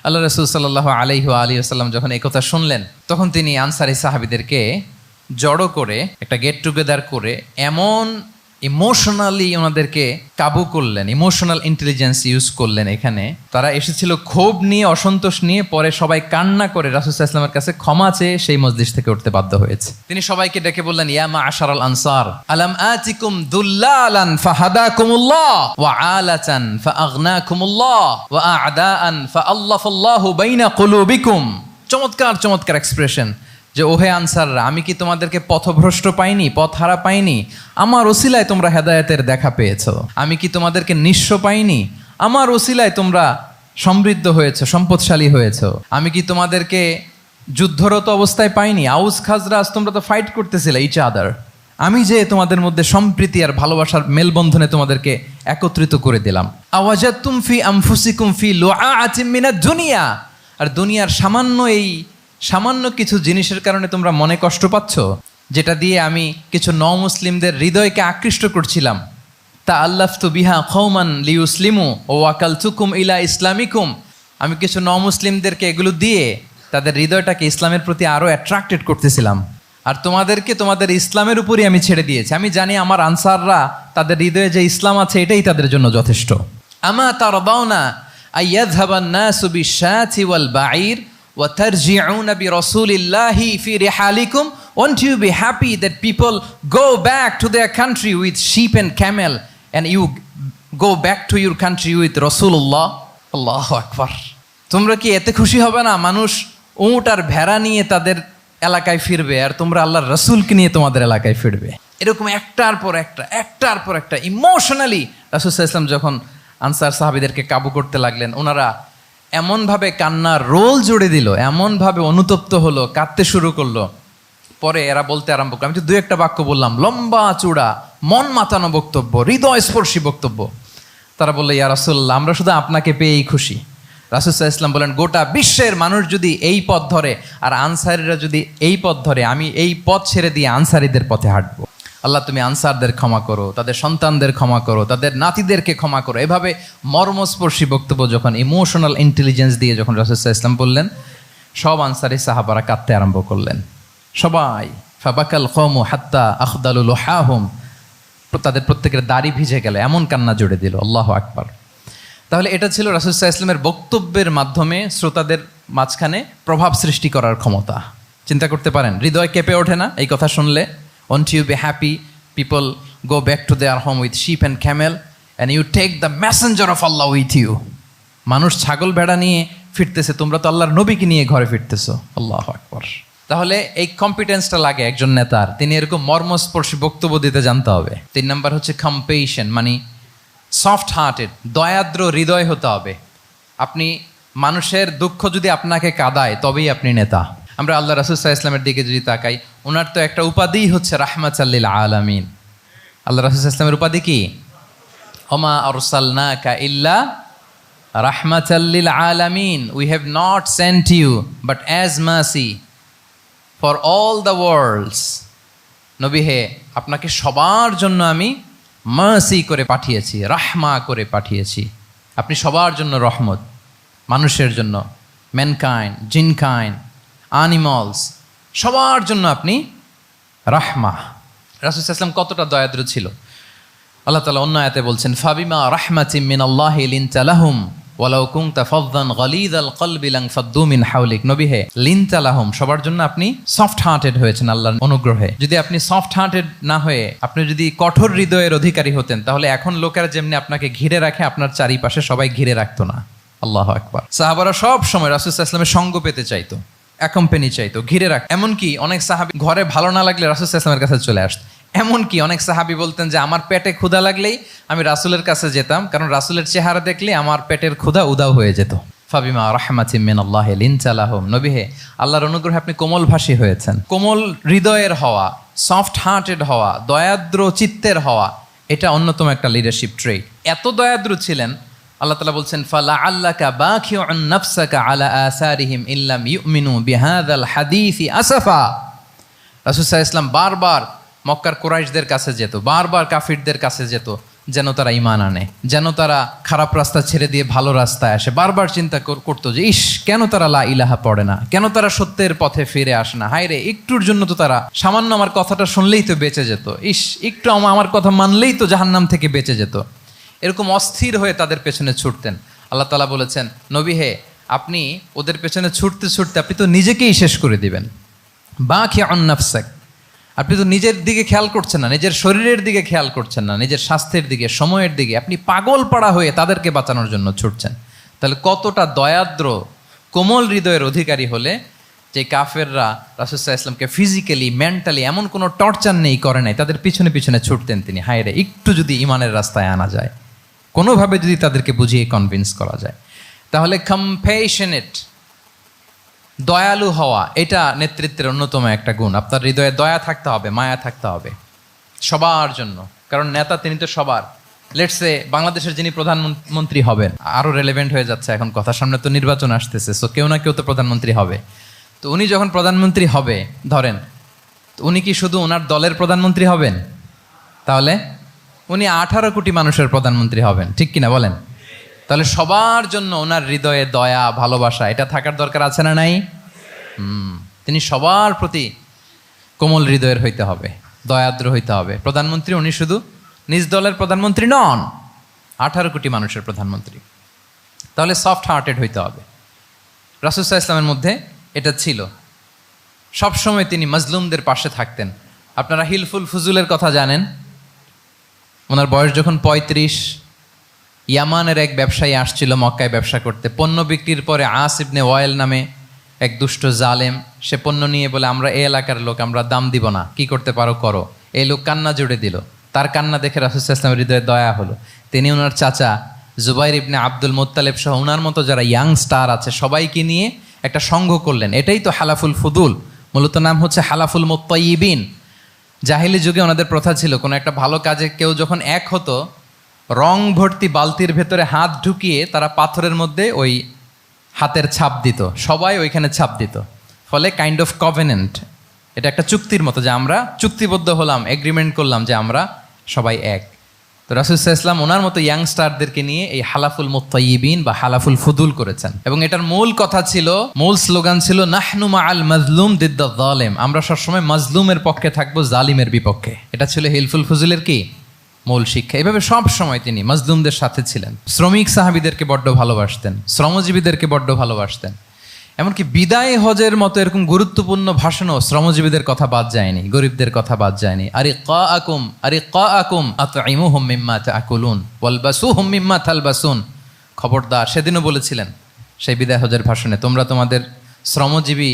আল্লাহ রাসূল সাল্লাল্লাহু আলাইহি ওয়া আলিহি ওয়াসাল্লাম যখন এই কথা শুনলেন, তখন তিনি আনসারী সাহাবীদেরকে জড়ো করে একটা গেট টুগেদার করে এমন ইমোশনালি ওনাদেরকে কাবু করলেন, ইমোশনাল ইন্টেলিজেন্স ইউজ করলেন। এখানে তারা এসেছিল ক্ষোভ নিয়ে, অসন্তোষ নিয়ে, পরে সবাই কান্না করে রাসূল সাল্লাল্লাহু আলাইহি ওয়াসাল্লামের কাছে ক্ষমা চেয়ে সেই মজলিস থেকে উঠতে বাধ্য হয়েছে। তিনি সবাইকে ডেকে বললেন, ইয়া মা'আশারাল আনসার আলাম আতিকুম দুল্লালান ফাহাদাকুমুল্লাহ ওয়া আলাতান ফাআগনাকুমুল্লাহ ওয়া আ'দাআন ফাআল্লাফাল্লাহু বাইনা কুলুবিকুম। চমৎকার চমৎকার এক্সপ্রেশন, যে ওহে আনসাররা, আমি কি তোমাদেরকে পথভ্রষ্ট পাইনি, পথহারা পাইনি? আমার ওসিলায় তোমরা হেদায়েতের দেখা পেয়েছো। আমি কি তোমাদেরকে নিঃস্ব পাইনি? আমার ওসিলায় তোমরা সমৃদ্ধ হয়েছো, সম্পদশালী হয়েছো। আমি কি তোমাদেরকে যুদ্ধরত অবস্থায় পাইনি? আউস খাজরাজ তোমরা তো ফাইট করতেছিলে ইচ আদার। আমি যে তোমাদের মধ্যে সম্প্রীতি আর ভালোবাসার মেলবন্ধনে তোমাদেরকে একত্রিত করে দিলাম। আওয়াজাতুম ফি আনফুসিকুম ফি লুআআতিম মিনাদ দুনিয়া। আর দুনিয়ার সামান্য কিছু জিনিসের কারণে তোমরা মনে কষ্ট পাচ্ছ, যেটা দিয়ে আমি কিছু মুসলিমদের হৃদয়কে আকৃষ্ট করছিলাম। তা আল্লাফতু বিহা কওমান লিউসলিমু ও ওয়াকালতুকুম ইলা ইসলামিকুম। আমি কিছু মুসলিমদেরকে এগুলো দিয়ে তাদের হৃদয়টাকে ইসলামের প্রতি আরও অ্যাট্রাক্টেড করতেছিলাম, আর তোমাদেরকে তোমাদের ইসলামের উপরই আমি ছেড়ে দিয়েছি। আমি জানি আমার আনসাররা, তাদের হৃদয়ে যে ইসলাম আছে এটাই তাদের জন্য যথেষ্ট। আমা তারদাউনা আইয়াযহাবান নাসু বিশ-শাতি ওয়াল বাঈর وَتَرْجِعُونَ بِرَسُولِ اللَّهِ فِي رِحَالِكُمْ. Won't you be happy that people go back to their country with sheep and camel, and you go back to your country with Rasulullah? Allahu Akbar. তোমরা কি এতে খুশি হবে না? মানুষ উট আর ভেড়া নিয়ে তাদের এলাকায় ফিরবে, আর তোমরা আল্লাহর রাসূলকে নিয়ে তোমাদের এলাকায় ফিরবে। এরকম একটার পর একটা ইমোশনালি রাসূল সাল্লাল্লাহু আলাইহি ওয়াসাল্লাম যখন আনসার সাহাবীদেরকে কাবু করতে লাগলেন, ওনারা এমনভাবে কান্নার রোল জুড়ে দিল, এমনভাবে অনুতপ্ত হলো, কাঁদতে শুরু করলো। পরে এরা বলতে আরম্ভ করলো, আমি তো 2-1 বাক্য বললাম, লম্বা চূড়া মন মাতানো বক্তব্য, হৃদয়স্পর্শী বক্তব্য। তারা বললো, ইয়া রাসূলুল্লাহ, আমরা শুধু আপনাকে পেয়েই খুশি। রাসূল সাল্লাল্লাহু আলাইহি ওয়াসাল্লাম বলেন, গোটা বিশ্বের মানুষ যদি এই পথ ধরে আর আনসারীরা যদি এই পথ ধরে, আমি এই পথ ছেড়ে দিয়ে আনসারীদের পথে হাঁটবো। আল্লাহ তুমি আনসারদের ক্ষমা করো, তাদের সন্তানদের ক্ষমা করো, তাদের নাতিদেরকে ক্ষমা করো। এভাবে মর্মস্পর্শী বক্তব্য যখন ইমোশনাল ইন্টেলিজেন্স দিয়ে যখন রাসূল সাল্লাল্লাহু আলাইহি ওয়াসাল্লাম বললেন, সব আনসারী সাহাবারা কাঁদতে আরম্ভ করলেন। সবাই ফাবাকাল কওমু হাত্তা আখদালু লুহাহুম, তাদের প্রত্যেকের দাড়ি ভিজে গেল, এমন কান্না জুড়ে দিল। আল্লাহু আকবার। তাহলে এটা ছিল রাসূল সাল্লাল্লাহু আলাইহি ওয়াসাল্লামের বক্তব্যের মাধ্যমে শ্রোতাদের মাঝখানে প্রভাব সৃষ্টি করার ক্ষমতা। চিন্তা করতে পারেন, হৃদয় কেঁপে ওঠে না এই কথা শুনলে? Won't you be happy people go back to their home with sheep and camel, and you take the messenger of Allah with you? মানুষ ছাগল ভেড়া নিয়ে ফিরতেছে, তোমরা তো আল্লাহর নবীকে নিয়ে ঘরে ফিরতেছো। আল্লাহু আকবার। তাহলে এই কম্পিটেন্সটা লাগে একজন নেতার, তিনি এরকম মর্মস্পর্শী বক্তব্য দিতে জানতে হবে। 3 নাম্বার হচ্ছে কম্পেশন, মানে সফট হার্টেড, দয়াদ্র হৃদয় হতে হবে। আপনি মানুষের দুঃখ যদি আপনাকে কাঁদায়, তবেই আপনি নেতা। আমরা আল্লাহ রাসূল সাল্লাল্লাহু আলাইহি ওয়াসাল্লামের দিকে যদি তাকাই, ওনার তো একটা উপাধিই হচ্ছে রাহমাতাল লিল আলামিন। আল্লাহ রাসূল সাল্লাল্লাহু আলাইহি ওয়াসাল্লামের উপাধি কি? ওমা আরসালনাকা ইল্লা রাহমাতাল লিল আলামিন। We have not sent you but as mercy for all the worlds. নবী হে, আপনাকে সবার জন্য আমি মার্সি করে পাঠিয়েছি, রাহমা করে পাঠিয়েছি। আপনি সবার জন্য রহমত, মানুষের জন্য, ম্যানকাইন্ড, জিনকাইন্ড, অ্যানিমালস, সবার জন্য আপনি রাহমা। রাসূল সাল্লাল্লাহু আলাইহি ওয়াসাল্লাম কতটা দয়াদ্র ছিল। আল্লাহ তাআলা অন্য আয়াতে বলছেন, ফাবিমা রাহমাতিম মিনাল্লাহি লিনতা লাহুম ওয়ালাউ কুনতা ফাযযান গালিযাল কলবি লানফাদ্দু মিন হাওলিক। নবী হে, লিনতা লাহুম, সবার জন্য আপনি সফট হার্টেড হয়েছেন আল্লাহর অনুগ্রহে। যদি আপনি সফট হার্টেড না হয়ে আপনি যদি কঠোর হৃদয়ের অধিকারী হতেন, তাহলে এখন লোকেরা যেমনি আপনাকে ঘিরে রাখে, আপনার চারিপাশে সবাই ঘিরে রাখতো না। আল্লাহু আকবার। সাহাবারা সব সময় রাসূল সাল্লাল্লাহু আলাইহি ওয়াসাল্লামের সঙ্গ পেতে চাইতো, অ্যাকম্পানি চাইতো, ঘিরে রাখ। এমনকি অনেক সাহাবী ঘরে ভালো না লাগলে রাসূল সাল্লাল্লাহু আলাইহি ওয়াসাল্লামের কাছে চলে আসতো। এমনকি অনেক সাহাবী বলতেন যে আমার পেটে ক্ষুধা লাগলেই আমি রাসূলের কাছে যেতাম, কারণ রাসূলের চেহারা দেখলে আমার পেটের ক্ষুধা উদাও হয়ে যেত। ফাবিমা রাহমাতিম মিনাল্লাহি লিনতা লাহুম। নবী হে, আল্লাহর অনুগ্রহে আপনি কোমলভাষী হয়েছেন। কোমল হৃদয়ের হওয়া, সফট হার্টেড হওয়া, দয়াদ্র চিত্তের হওয়া, এটা অন্যতম একটা লিডারশিপ ট্রেট। এত দয়াদ্র ছিলেন, আল্লাহ তাআলা বলছেন ফালাআল্লাকা বাখিউন নাফসাকা আলা আসারিহিম ইল্লাম ইউমিনু বিহাযাল হাদীসি আসাফা। রাসূল সাল্লাল্লাহু আলাইহি ওয়াসাল্লাম বারবার মক্কার কুরাইশদের কাছে যেত, বারবার কাফিরদের কাছে যেত, যেন তারা ঈমান আনে, যেন তারা খারাপ রাস্তা ছেড়ে দিয়ে ভালো রাস্তায় আসে। বারবার চিন্তা করতো যে ইস, কেন তারা লা ইলাহা পড়ে না, কেন তারা সত্যের পথে ফিরে আসে না। হায় রে, একটুর জন্য তো তারা সামান্য আমার কথাটা শুনলেই তো বেঁচে যেত, ইস একটু আমার কথা মানলেই তো জাহান্নাম থেকে বেঁচে যেত। এরকম অস্থির হয়ে তাদের পেছনে ছুটতেন। আল্লাহ তাআলা বলেছেন, নবী হে, আপনি ওদের পেছনে ছুটতে ছুটতে আপনি তো নিজেকেই শেষ করে দিবেন। বাখিউন নাফসাক, আপনি তো নিজের দিকে খেয়াল করছেন না, নিজের শরীরের দিকে খেয়াল করছেন না, নিজের স্বাস্থ্যের দিকে, সময়ের দিকে, আপনি পাগল পাড়া হয়ে তাদেরকে বাঁচানোর জন্য ছুটছেন। তাহলে কতটা দয়াদ্র কোমল হৃদয়ের অধিকারী হলে যে কাফেররা রাসূল সাল্লাল্লাহু আলাইহি ওয়াসাল্লামকে ফিজিক্যালি মেন্টালি এমন কোনো টর্চার নেই করে নাই, তাদের পিছনে পিছনে ছুটতেন তিনি। হায় রে, একটু যদি ইমানের রাস্তায় আনা যায়, কোনোভাবে যদি তাদেরকে বুঝিয়ে কনভিন্স করা যায়, তাহলে কম্প্যাশনেট, দয়ালু হওয়া, এটা নেতৃত্বের অন্যতম একটা গুণ। আপনার হৃদয়ে দয়া থাকতে হবে, মায়া থাকতে হবে সবার জন্য, কারণ নেতা তিনি তো সবার। লেটসে বাংলাদেশের যিনি প্রধানমন্ত্রী হবেন, আরও রেলেভেন্ট হয়ে যাচ্ছে এখন কথা, সামনে তো নির্বাচন আসতেছে, সো কেউ না কেউ তো প্রধানমন্ত্রী হবে। তো উনি যখন প্রধানমন্ত্রী হবে ধরেন, তো উনি কি শুধু ওনার দলের প্রধানমন্ত্রী হবেন? তাহলে উনি 18 কোটি মানুষের প্রধানমন্ত্রী হবেন, ঠিক কিনা বলেন? তাহলে সবার জন্য ওনার হৃদয়ে দয়া, ভালোবাসা, এটা থাকার দরকার আছে না নাই? তিনি সবার প্রতি কোমল হৃদয়ের হইতে হবে, দয়াদ্র হইতে হবে। প্রধানমন্ত্রী উনি শুধু নিজ দলের প্রধানমন্ত্রী নন, 18 কোটি মানুষের প্রধানমন্ত্রী। তাহলে সফট হার্টেড হইতে হবে। রাসূল সাল্লাল্লাহু আলাইহি ওয়াসাল্লামের মধ্যে এটা ছিল। সবসময় তিনি মাজলুমদের পাশে থাকতেন। আপনারা হিলফুল ফুজুলের কথা জানেন। ওনার বয়স যখন 35, ইয়ামানের এক ব্যবসায়ী আসছিল মক্কায় ব্যবসা করতে। পণ্য বিক্রির পরে আস ইবনে ওয়াইল নামে এক দুষ্ট জালেম, সে পণ্য নিয়ে বলে আমরা এই এলাকার লোক, আমরা দাম দিব না, কি করতে পারো করো। এই লোক কান্না জুড়ে দিল। তার কান্না দেখে রাসূল সাল্লাল্লাহু আলাইহি ওয়াসাল্লামের হৃদয়ে দয়া হলো। তিনি ওনার চাচা জুবাইর ইবনে আব্দুল মুত্তালিব সহ ওনার মতো যারা ইয়াং স্টার আছে সবাইকে নিয়ে একটা সংঘ করলেন। এটাই তো হালাফুল ফুদুল, মূলত নাম হচ্ছে হালাফুল মুত্তাইয়িবিন। জাহিলি যুগে ওনাদের প্রথা ছিল, কোনো একটা ভালো কাজে কেউ যখন এক হতো, রং ভর্তি বালতির ভেতরে হাত ঢুকিয়ে তারা পাথরের মধ্যে ওই হাতের ছাপ দিত, সবাই ওইখানে ছাপ দিত। ফলে কাইন্ড অফ কভেনেন্ট, এটা একটা চুক্তির মতো, যে আমরা চুক্তিবদ্ধ হলাম, এগ্রিমেন্ট করলাম যে আমরা সবাই এক। তো রাসূল সাল্লাল্লাহু আলাইহি ওয়াসাল্লাম ওনার মতো ইয়াংস্টারদেরকে নিয়ে এই হালাফুল মুত্তাইয়িবিন বা হালাফুল ফুদুল করেছেন। এবং এটার মূল কথা ছিল, মূল স্লোগান ছিল নাহনু মাআল মাজলুম দিদ্দা যালিম, আমরা সবসময় মাজলুমের পক্ষে থাকবো, জালিমের বিপক্ষে। এটা ছিল হিলফুল ফুজুলের কি মূল শিক্ষা। এভাবে সব সময় তিনি মাজলুমদের সাথে ছিলেন। শ্রমিক সাহাবীদেরকে বড্ড ভালোবাসতেন, শ্রমজীবীদেরকে বড্ড ভালোবাসতেন। এমনকি বিদায় হজের মতো এরকম গুরুত্বপূর্ণ ভাষণও শ্রমজীবীদের কথা বাদ যায়নি, গরিবদের কথা বাদ যায়নি। আরিকাআকুম আতঈমুহুম মিম্মা তাআকুলুন ওয়ালবাসুহুম মিম্মা তালবাসুন। খবরদার, সেদিনও বলেছিলেন সেই বিদায় হজের ভাষণে, তোমরা তোমাদের শ্রমজীবী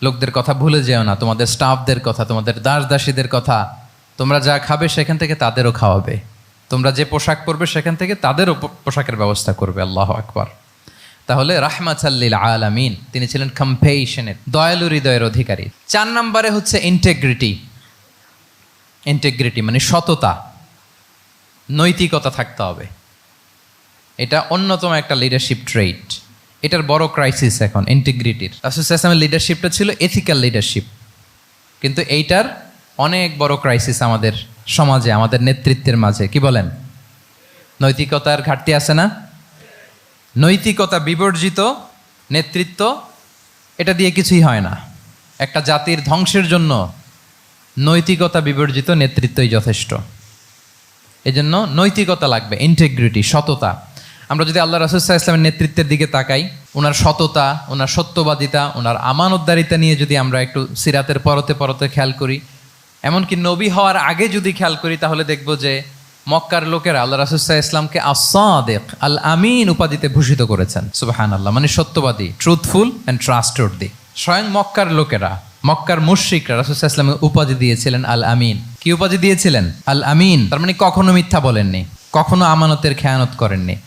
লোকদের কথা ভুলে যেও না, তোমাদের স্টাফদের কথা, তোমাদের দাস দাসীদের কথা। তোমরা যা খাবে সেখান থেকে তাদেরও খাওয়াবে, তোমরা যে পোশাক পরবে সেখান থেকে তাদেরও পোশাকের ব্যবস্থা করবে। আল্লাহু আকবার। তাহলে রাহমাতাল লিল আলামিন, তিনি ছিলেন কম্প্যাশনেট, দয়ালু হৃদয়ের অধিকারী। 4 নম্বরে হচ্ছে ইন্টেগ্রিটি। ইন্টেগ্রিটি মানে সততা, নৈতিকতা থাকতে হবে। এটা অন্যতম একটা লিডারশিপ ট্রেট। এটার বড় ক্রাইসিস এখন ইন্টিগ্রিটির। রাসূল সাল্লাল্লাহু আলাইহি ওয়াসাল্লামের লিডারশিপটা ছিল এথিক্যাল লিডারশিপ, কিন্তু এইটার অনেক বড় ক্রাইসিস আমাদের সমাজে, আমাদের নেতৃত্বের মাঝে। কি বলেন? নৈতিকতার ঘাটতি আছে না? নৈতিকতা বিবর্জিত নেতৃত্ব, এটা দিয়ে কিছুই হয় না। একটা জাতির ধ্বংসের জন্য নৈতিকতা বিবর্জিত নেতৃত্বই যথেষ্ট। এজন্য নৈতিকতা লাগবে, ইন্টিগ্রিটি, সততা। আমরা যদি আল্লাহ রাসূল সাল্লাল্লাহু আলাইহি ওয়াসাল্লামের নেতৃত্বের দিকে তাকাই, ওনার সততা, ওনার সত্যবাদিতা, ওনার আমানতদারিতা নিয়ে যদি আমরা একটু সিরাতের পরতে পরতে খেয়াল করি, এমনকি নবী হওয়ার আগে যদি খেয়াল করি, তাহলে দেখব যে মক্কার লোকেরা আল্লাহ রাসূল সাল্লাল্লাহু আলাইহি ওয়াসাল্লামকে আস-সাদিক, আল আমিন উপাধিতে ভূষিত করেছেন। সুবহানাল্লাহ, মানে সত্যবাদী, ট্রুথফুল অ্যান্ড ট্রাস্টওয়ার্দি। স্বয়ং মক্কার লোকেরা, মক্কার মুশরিকরা রাসূল সাল্লাল্লাহু আলাইহি ওয়াসাল্লামকে উপাধি দিয়েছিলেন আল আমিন। কি উপাধি দিয়েছিলেন? আল আমিন। তার মানে কখনো মিথ্যা বলেননি, কখনো আমানতের খেয়ানত করেননি।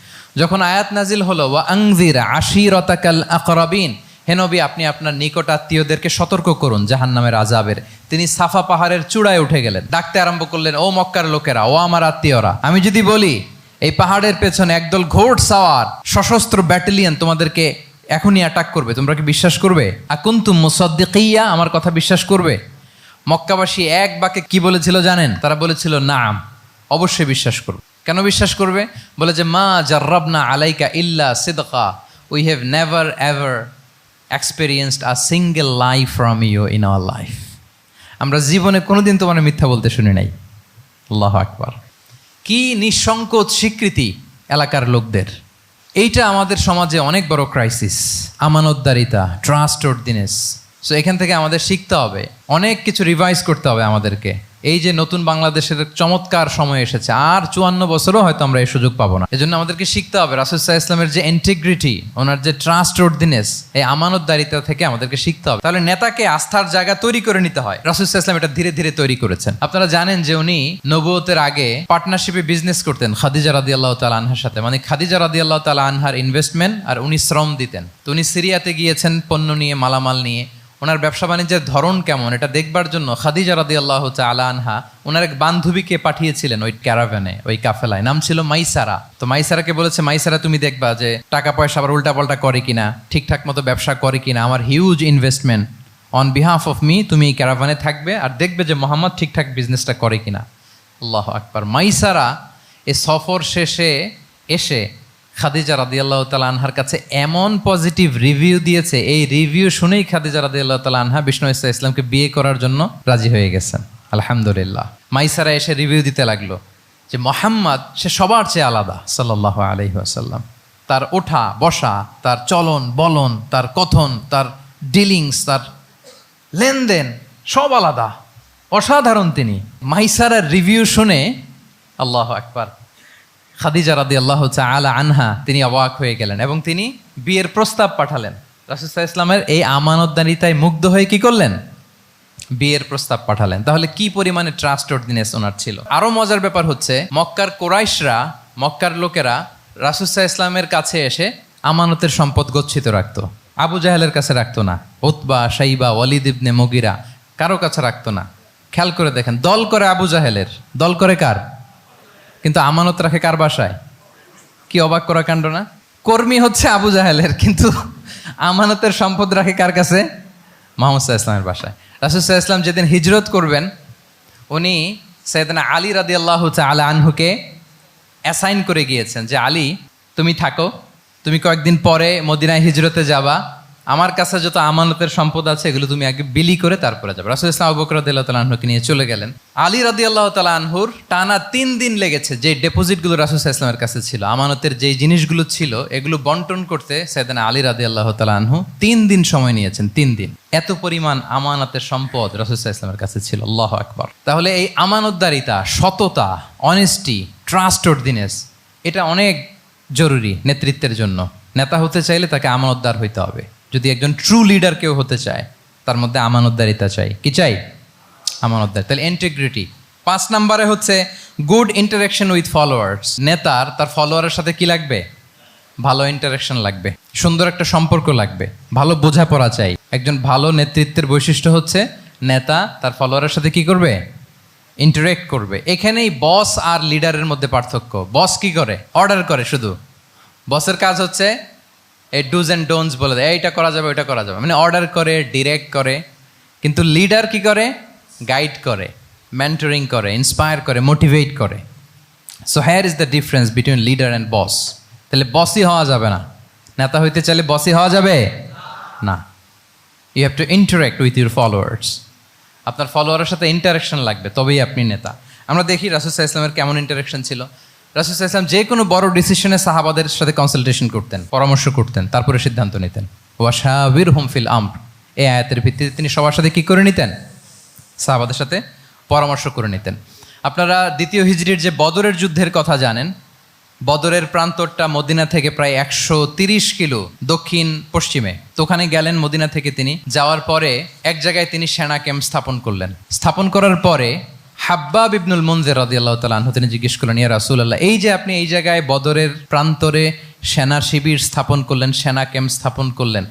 যখন আয়াত নাজিল হলো ওয়া আনজির আশিরাতাকাল আকরাবিন, হে নবী আপনি আপনার নিকট আত্মীয়দেরকে সতর্ক করুন জাহান্নামের আযাবের, তিনি সাফা পাহাড়ের চূড়ায় উঠে গেলেন, ডাকতে আরম্ভ করলেন, ও মক্কার লোকেরা, ও আমার আত্মীয়রা, আমি যদি বলি এই পাহাড়ের পেছনে একদল ঘোড় সাওয়ার সশস্ত্র ব্যাটালিয়ন তোমাদেরকে এখনই অ্যাটাক করবে, তোমরা কি বিশ্বাস করবে? আকুনতুম মুসাদ্দিকিয়া, আমার কথা বিশ্বাস করবে? মক্কাবাসী এক বাক্যে কি বলেছিল জানেন? তারা বলেছিল নাম, অবশ্যই বিশ্বাস করবে। কেন বিশ্বাস করবে? বলে যে মা জাররাবনা আলাইকা ইল্লা সিদকা, we have never ever experienced a single lie from you in our life. আমরা জীবনে কোনোদিন তোমার মিথ্যা বলতে শুনি নাই। আল্লাহু আকবার। কি নিঃসংকোচ স্বীকৃতি এলাকার লোকদের। এইটা আমাদের সমাজে অনেক বড় ক্রাইসিস, আমানতদারিতা, ট্রাস্টওয়ার্দিনেস। সো এখান থেকে আমাদের শিখতে হবে, অনেক কিছু রিভাইজ করতে হবে আমাদেরকে। এই যে নতুন বাংলাদেশের চমৎকার সময় এসেছে, আর 54 বছরও হয়তো আমরা এই সুযোগ পাবো না। এজন্য আমাদেরকে শিখতে হবে রাসূল সাল্লাল্লাহু আলাইহি ওয়াসাল্লামের যে ইন্টিগ্রিটি, ওনার যে ট্রাস্টওয়ার্দিনেস, এই আমানতদারিতা থেকে আমাদেরকে শিখতে হবে। তাহলে নেতাকে আস্থার জায়গা তৈরি করে নিতে হয়। রাসূল সাল্লাল্লাহু আলাইহি ওয়াসাল্লাম এটা ধীরে ধীরে তৈরি করেছেন। আপনারা জানেন যে উনি নবুয়তের আগে পার্টনারশিপে বিজনেস করতেন খাদিজা রাদিয়াল্লাহু তাআলা আনহার সাথে, মানে খাদিজা রাদিয়াল্লাহু তাআলা আনহার ইনভেস্টমেন্ট আর উনি শ্রম দিতেন। তো উনি সিরিয়াতে গিয়েছেন পণ্য নিয়ে, মালামাল নিয়ে। ওনার ব্যবসা বাণিজ্যের ধরন কেমন এটা দেখবার জন্য খাদিজা রাদিয়াল্লাহু তাআলা আনহা ওনার এক বান্ধবীকে পাঠিয়েছিলেন ওই ক্যারাভ্যানে, ওই কাফেলায়। নাম ছিল মাইসারা। তো মাইসারাকে বলেছে, মাইসারা তুমি দেখবা যে টাকা পয়সা আবার উল্টাপাল্টা করে কিনা, ঠিকঠাক মতো ব্যবসা করে কিনা, আমার huge investment, on behalf of me তুমি এই ক্যারাভ্যানে থাকবে আর দেখবে যে মোহাম্মদ ঠিকঠাক বিজনেসটা করে কিনা। আল্লাহু আকবার। মাইসারা এই সফর শেষে এসে খাদিজা রাদিয়াল্লাহু তাআলা আনহার কাছে এমন পজিটিভ রিভিউ দিয়েছে, এই রিভিউ শুনেই খাদিজা রাদিয়াল্লাহু তাআলা আনহা বিষ্ণু ইসা ইসলামকে বিয়ে করার জন্য রাজি হয়ে গেছেন। আলহামদুলিল্লাহ। মাইসারা এসে রিভিউ দিতে লাগলো যে মোহাম্মদ সে সবার চেয়ে আলাদা সাল্লাল্লাহু আলাইহি ওয়াসাল্লাম। তার ওঠা বসা, তার চলন বলন, তার কথন, তার ডিলিংস, তার লেনদেন সব আলাদা, অসাধারণ তিনি। মাইসারার রিভিউ শুনে আল্লাহু আকবার, খাদিজা রাদিয়াল্লাহু তাআলা আনহা তিনি অবাক হয়ে গেলেন এবং তিনি বিয়ের প্রস্তাব পাঠালেন। রাসূল সাল্লাল্লাহু আলাইহি ওয়াসাল্লামের এই আমানতদারিতায় মুগ্ধ হয়ে কি করলেন? বিয়ের প্রস্তাব পাঠালেন। তাহলে কি পরিমাণে ট্রাস্টওয়ার্দিনেস ওনার ছিল। আরো মজার ব্যাপার হচ্ছে মক্কার কুরাইশরা, মক্কার লোকেরা রাসূল সাল্লাল্লাহু আলাইহি ওয়াসাল্লামের কাছে এসে আমানতের সম্পদ গচ্ছিত রাখতো। আবু জাহেলের কাছে রাখতো না, উতবা, শাইবা, ওয়ালিদ ইবনে মুগিরা কারো কাছে রাখতো না। খেয়াল করে দেখেন, দল করে আবু জাহেলের, দল করে কার? কিন্তু আমানত রাখে কার বাসায়? কি অবাক করা কাণ্ড না? কর্মী হচ্ছে আবু জাহেলের, কিন্তু আমানতের সম্পদ রাখে কার কাছে? মুহাম্মদ সাল্লাল্লাহু আলাইহি ওয়াসাল্লামের বাসায়। রাসূল সাল্লাল্লাহু আলাইহি ওয়াসাল্লাম যেদিন হিজরত করবেন, উনি সাইয়েদনা আলী রাদিয়াল্লাহু তাআলা আনহুকে অ্যাসাইন করে গিয়েছেন যে আলী তুমি থাকো, তুমি কয়েকদিন পরে মদিনায় হিজরতে যাবা, আমার কাছে যত আমানতের সম্পদ আছে এগুলো তুমি আগে বিলি করে তারপরে যাবে। রাসূল সাল্লাল্লাহু আলাইহি ওয়াসাল্লাম আবু বকর রাদিয়াল্লাহু তাআলা আনহুকে নিয়ে চলে গেলেন। আলী রাদিয়াল্লাহু তাআলা আনহুর টানা 3 দিন লেগেছে যে ডেপোজিটগুলো রাসূল সাল্লাল্লাহু আলাইহি ওয়াসাল্লামের কাছে ছিল, আমানতের যেই জিনিসগুলো ছিল এগুলো বন্টন করতে সাইয়েদনা আলী রাদিয়াল্লাহু তাআলা আনহু 3 দিন সময় নিয়েছেন। 3 দিন। এত পরিমাণ আমানতের সম্পদ রাসূল সাল্লাল্লাহু আলাইহি ওয়াসাল্লামের কাছে ছিল। আল্লাহু আকবার। তাহলে এই আমানতদারিতা, সততা, অনেস্টি, ট্রাস্টওয়ার্দিনেস এটা অনেক জরুরি নেতৃত্বের জন্য। নেতা হতে চাইলে তাকে আমানতদার হইতে হবে। যদি একজন ট্রু লিডার কেউ হতে চায়, তার মধ্যে আমানতদারিতা চাই। কি চাই? আমানতদার। তাহলে ইন্টিগ্রিটি। 5 নম্বরে হচ্ছে গুড ইন্টারাকশন উইথ ফলোয়ার্স। নেতার তার ফলোয়ারের সাথে কি লাগবে? ভালো ইন্টারাকশন লাগবে, সুন্দর একটা সম্পর্ক লাগবে, ভালো বোঝাপড়া চাই। একজন ভালো নেতৃত্বের বৈশিষ্ট্য হচ্ছে নেতা তার ফলোয়ারের সাথে কি করবে? ইন্টারেক্ট করবে। এখানেই বস আর লিডারের মধ্যে পার্থক্য। বস কি করে? অর্ডার করে শুধু। বসের কাজ হচ্ছে এই ডুজ অ্যান্ড ডোন্টস বলে দেয়, এইটা করা যাবে, ওইটা করা যাবে, মানে অর্ডার করে, ডিরেক্ট করে। কিন্তু লিডার কি করে? গাইড করে, মেন্টরিং করে, ইন্সপায়ার করে, মোটিভেট করে। So here is the difference between leader and boss. তাহলে বসই হওয়া যাবে না। নেতা হইতে চাইলে বসই হওয়া যাবে না। You have to interact with your followers. আপনার ফলোয়ারের সাথে ইন্টারাকশন লাগবে, তবেই আপনি নেতা। আমরা দেখি রাসূল সাল্লাল্লাহু আলাইহি ওয়াসাল্লামের কেমন ইন্টারাকশন ছিল। রাসূল সাল্লাল্লাহু আলাইহি ওয়াসাল্লাম যে কোনো বড় ডিসিশনে সাহাবাদের সাথে কনসালটেশন করতেন, পরামর্শ করতেন, তারপরে সিদ্ধান্ত নিতেন। ওয়াশাবিরহুম ফিল আমর, এই আয়াতের ভিত্তিতে তিনি সবার সাথে কি করে নিতেন? সাহাবাদের সাথে পরামর্শ করে নিতেন। আপনারা দ্বিতীয় হিজরির যে বদরের যুদ্ধের কথা জানেন, বদরের প্রান্তরটা মদিনা থেকে প্রায় 130 কিলো দক্ষিণ পশ্চিমে। তো ওখানে গেলেন মদিনা থেকে তিনি। যাওয়ার পরে এক জায়গায় তিনি সেনা ক্যাম্প স্থাপন করলেন। স্থাপন করার পরে হাব্বাব ইবনুল মুনজির রাদিয়াল্লাহু তাআলা আনহু তিনি জিজ্ঞেস করলেন, ইয়া রাসূলুল্লাহ, এই যে আপনি এই জায়গায় বদরের প্রান্তরে সেনা শিবির স্থাপন করলেন, সেনা ক্যাম্প স্থাপন করলেন,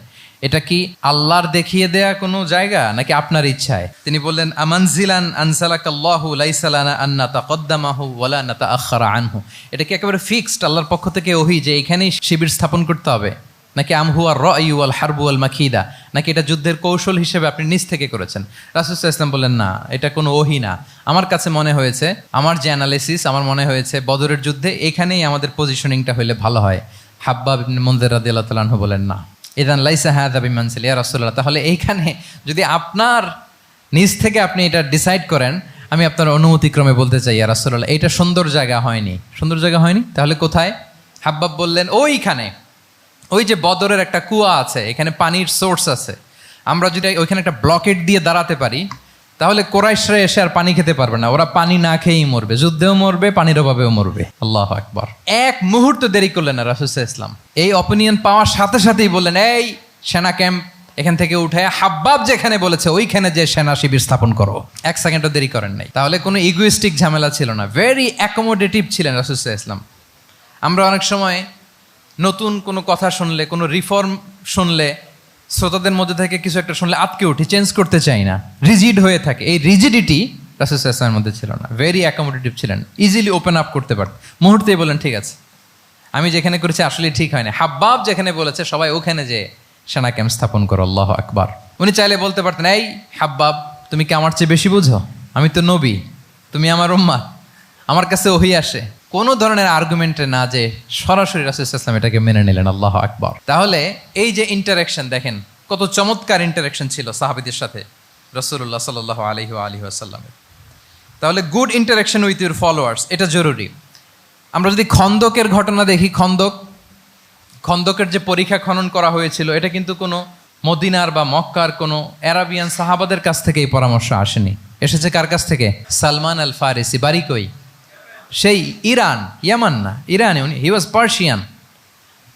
এটা কি আল্লাহর দেখিয়ে দেয়া কোনো জায়গা নাকি আপনার ইচ্ছায়? তিনি বললেন, আমানজিলান আনসালাকাল্লাহু লাইসা লানা আন নাতাকদ্দামাহু ওয়ালা নাতাআখারা আনহু। এটা কি একেবারে ফিক্সড আল্লাহর পক্ষ থেকে ওহী যে এখানেই শিবির স্থাপন করতে হবে, নাকি আমহুয়া রায়ু ওয়াল হারবু ওয়াল মাকিদা, নাকি এটা যুদ্ধের কৌশল হিসেবে আপনি নিজ থেকে করেছেন? রাসূল সাল্লাল্লাহু আলাইহি ওয়াসাল্লাম বললেন, না, এটা কোনো ওহী না। আমার কাছে মনে হয়েছে, আমার যে অ্যানালিসিস, আমার মনে হয়েছে বদরের যুদ্ধে এখানেই আমাদের পজিশনিংটা হইলে ভালো হয়। হাব্বাব ইবনে মুনজির রাদিয়াল্লাহু তাআলা আনহু বলেন, না, ইদান লাইসা হাযা বিমানসিল ইয়া রাসূলুল্লাহ, তাহলে এইখানে যদি আপনার নিজ থেকে আপনি এটা ডিসাইড করেন, আমি আপনার অনুমতিক্রমে বলতে চাই ইয়া রাসূলুল্লাহ, এটা সুন্দর জায়গা হয়নি। সুন্দর জায়গা হয়নি? তাহলে কোথায়? হাব্বাব বললেন, ওইখানে, ওই যে বদরের একটা কুয়া আছে, এখানে পানির সোর্স আছে, আমরা যদি ওইখানে একটা ব্লকেট দিয়ে দাঁড়াতে পারি, তাহলে কোরাইশরা এসে আর পানি খেতে পারবে না, ওরা পানি না খেয়েই মরবে, যুদ্ধেও মরবে, পানির অভাবেও মরবে। আল্লাহু আকবার। এক মুহূর্ত দেরি করলেন না রাসূল সাল্লাল্লাহু আলাইহি ওয়াসাল্লাম। এই অপিনিয়ন পাওয়ার সাথে সাথেই বললেন, এই সেনা ক্যাম্প এখান থেকে উঠে হাব্বাব যেখানে বলেছে ওইখানে যে সেনা শিবির স্থাপন করো। এক সেকেন্ডও দেরি করেন নাই। তাহলে কোনো ইগোইস্টিক ঝামেলা ছিল না, ভেরি অ্যাকোমোডেটিভ ছিলেন রাসূল সাল্লাল্লাহু আলাইহি ওয়াসাল্লাম। আমরা অনেক সময় নতুন কোনো কথা শুনলে, কোনো রিফর্ম শুনলে, শ্রোতাদের মধ্যে থেকে কিছু একটা শুনলে আটকে উঠি, চেঞ্জ করতে চাই না, রিজিড হয়ে থাকে। এই রিজিডিটি রাসূল সাল্লাল্লাহু আলাইহি ওয়াসাল্লামের মধ্যে ছিল না, ভেরি অ্যাকোমোডেটিভ ছিলেন, ইজিলি ওপেন আপ করতে পারতেন। মুহূর্তেই বলেন, ঠিক আছে, আমি যেখানে করেছি আসলে ঠিক হয় না, হাব্বাব যেখানে বলেছে সবাই ওখানে যে সেনা ক্যাম্প স্থাপন করো। আল্লাহু আকবার। উনি চাইলে বলতে পারতেন, এই হাব্বাব, তুমি কি আমার চেয়ে বেশি বুঝো? আমি তো নবী, তুমি আমার উম্মাহ, আমার কাছে ওহী আসে। কোনো ধরনের আর্গুমেন্টে না যে সরাসরি রাসূল সাল্লাল্লাহু আলাইহি ওয়াসাল্লাম এটাকে মেনে নিলেন। আল্লাহু আকবার। তাহলে এই যে ইন্টারাকশন দেখেন, কত চমৎকার ইন্টারাকশন ছিল সাহাবীদের সাথে রাসূলুল্লাহ সাল্লাল্লাহু আলাইহি ওয়াসাল্লামের। তাহলে good interaction with your followers, এটা জরুরি। আমরা যদি খন্দকের ঘটনা দেখি, খন্দকের যে পরীক্ষা খনন করা হয়েছিল, এটা কিন্তু কোনো মদিনার বা মক্কার কোনো আরাবিয়ান সাহাবাদের কাছ থেকে এই পরামর্শ আসেনি। এসেছে কার কাছ থেকে? সালমান আল ফারিসি। বাড়ি কই? সেই ইরান, ইয়ামান না, ইরানে। উনি হি ওয়াজ পার্সিয়ান,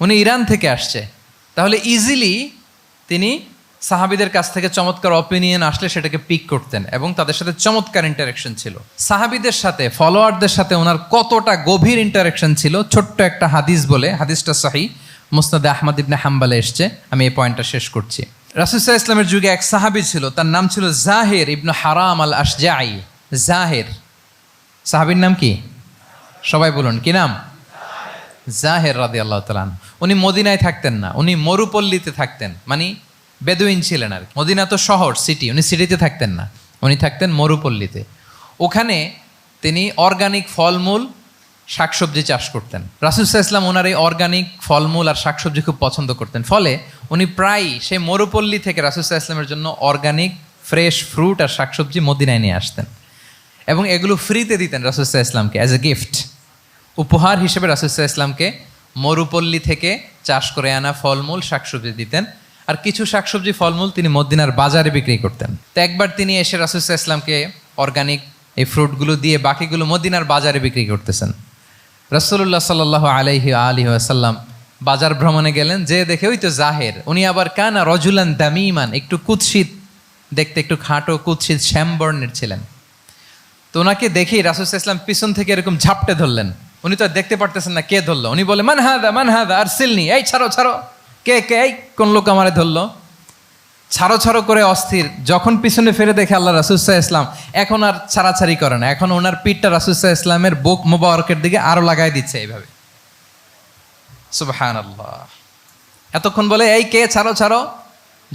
উনি ইরান থেকে আসছে। তাহলে ইজিলি তিনি সাহাবিদের কাছ থেকে চমৎকার অপিনিয়ন আসলে সেটাকে পিক করতেন এবং তাদের সাথে চমৎকার ইন্টারাকশন ছিল। সাহাবিদের সাথে, ফলোয়ারদের সাথে ওনার কতটা গভীর ইন্টারাকশন ছিল, ছোট্ট একটা হাদিস বলে, হাদিসটা সহিহ, মুসনাদে আহমদ ইবনে হাম্বালে এসছে। আমি এই পয়েন্টটা শেষ করছি। রাসূল সাল্লাল্লাহু আলাইহি ওয়াসাল্লামের যুগে এক সাহাবী ছিল, তার নাম ছিল জাহির ইবনে হারাম আল আশজাঈ। জাহির, সাহাবীর নাম কি? সবাই বলুন, কি নাম? জাহির রাদিয়াল্লাহু তাআলা আনহু। উনি মদিনায় থাকতেন না, উনি মরুপল্লীতে থাকতেন, মানে বেদুইন ছিলেন আর কি। মদিনা তো শহর, সিটি, উনি সিটিতে থাকতেন না, উনি থাকতেন মরুপল্লীতে। ওখানে তিনি অর্গানিক ফলমূল, শাকসবজি চাষ করতেন। রাসূল সাল্লাল্লাহু আলাইহি ওয়াসাল্লাম ওনার এই অর্গানিক ফলমূল আর শাকসবজি খুব পছন্দ করতেন। ফলে উনি প্রায় সেই মরুপল্লী থেকে রাসূল সাল্লাল্লাহু আলাইহি ওয়াসাল্লামের জন্য অর্গানিক ফ্রেশ ফ্রুট আর শাকসবজি মদিনায় নিয়ে আসতেন এবং এগুলো ফ্রিতে দিতেন রাসূল সাল্লাল্লাহু আলাইহি ওয়াসাল্লামকে অ্যাজ এ গিফট। উপহার হিসেবে রাসূল সাল্লাল্লাহু আলাইহি ওয়াসাল্লামকে মরুপল্লী থেকে চাষ করে আনা ফলমূল শাকসবজি দিতেন। আর কিছু শাকসবজি ফলমূল তিনি মদিনার বাজারে বিক্রি করতেন। তো একবার তিনি এসে রাসূল সাল্লাল্লাহু আলাইহি ওয়াসাল্লামকে অর্গানিক এই ফ্রুটগুলো দিয়ে বাকিগুলো মদিনার বাজারে বিক্রি করতেছেন। রাসূলুল্লাহ সাল্লাল্লাহু আলাইহি ওয়াসাল্লাম বাজার ভ্রমণে গেলেন, যে দেখে ওই তো জাহের, উনি আবার কানা রজুলান দামিমান, একটু কুৎসিত দেখতে, একটু খাটো কুৎসিত শ্যামবর্ণের ছিলেন। তো ওনাকে দেখেই রাসূল সাল্লাল্লাহু আলাইহি ওয়াসাল্লাম পিছন থেকে এরকম ঝাপটে ধরলেন। উনি তো দেখতে পারতেছেন না কে ধরলো। উনি বলে, মান হাদা আরসিলনি, এই ছাড়ো ছাড়ো, কে কে, এই কোন লোক আমারে ধরলো, ছাড়ো ছাড়ো করে অস্থির। যখন পিছনে ফিরে দেখে আল্লাহ রাসূল সাল্লাল্লাহু আলাইহি ওয়াসাল্লাম, এখন আর ছাড়াছাড়ি করে না, এখন ওনার পিঠটা রাসূল সাল্লাল্লাহু আলাইহি ওয়াসাল্লামের বুক মোবারকের দিকে আরো লাগাই দিচ্ছে এইভাবে। সুবহানাল্লাহ। এতক্ষণ বলে এই কে, ছাড়ো ছাড়ো,